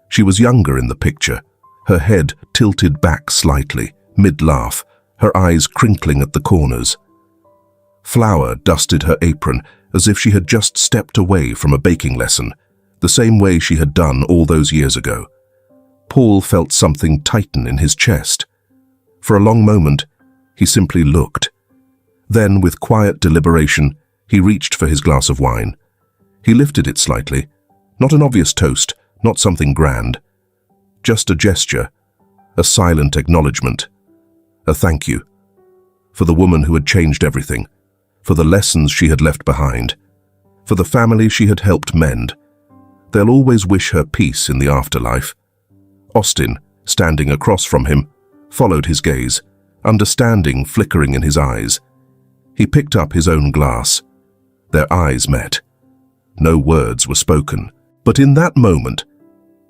She was younger in the picture, her head tilted back slightly, mid-laugh, her eyes crinkling at the corners. Flour dusted her apron as if she had just stepped away from a baking lesson, the same way she had done all those years ago. Paul felt something tighten in his chest. For a long moment, he simply looked. Then, with quiet deliberation, he reached for his glass of wine. He lifted it slightly, not an obvious toast, not something grand. Just a gesture, a silent acknowledgement, a thank you. For the woman who had changed everything, for the lessons she had left behind, for the family she had helped mend. They'll always wish her peace in the afterlife. Austin, standing across from him, followed his gaze, understanding flickering in his eyes. He picked up his own glass. Their eyes met. No words were spoken, but in that moment,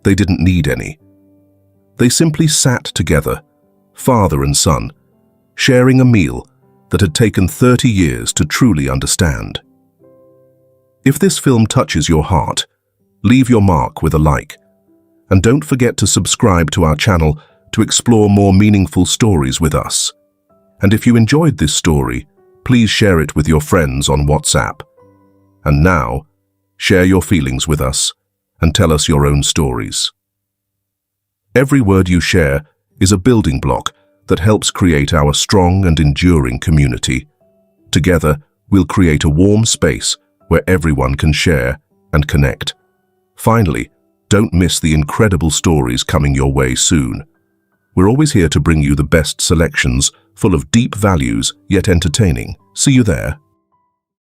they didn't need any. They simply sat together, father and son, sharing a meal that had taken 30 years to truly understand. If this film touches your heart, leave your mark with a like. And don't forget to subscribe to our channel to explore more meaningful stories with us. And if you enjoyed this story, please share it with your friends on WhatsApp. And now, share your feelings with us and tell us your own stories. Every word you share is a building block that helps create our strong and enduring community. Together, we'll create a warm space where everyone can share and connect. Finally, don't miss the incredible stories coming your way soon. We're always here to bring you the best selections, full of deep values, yet entertaining. See you there.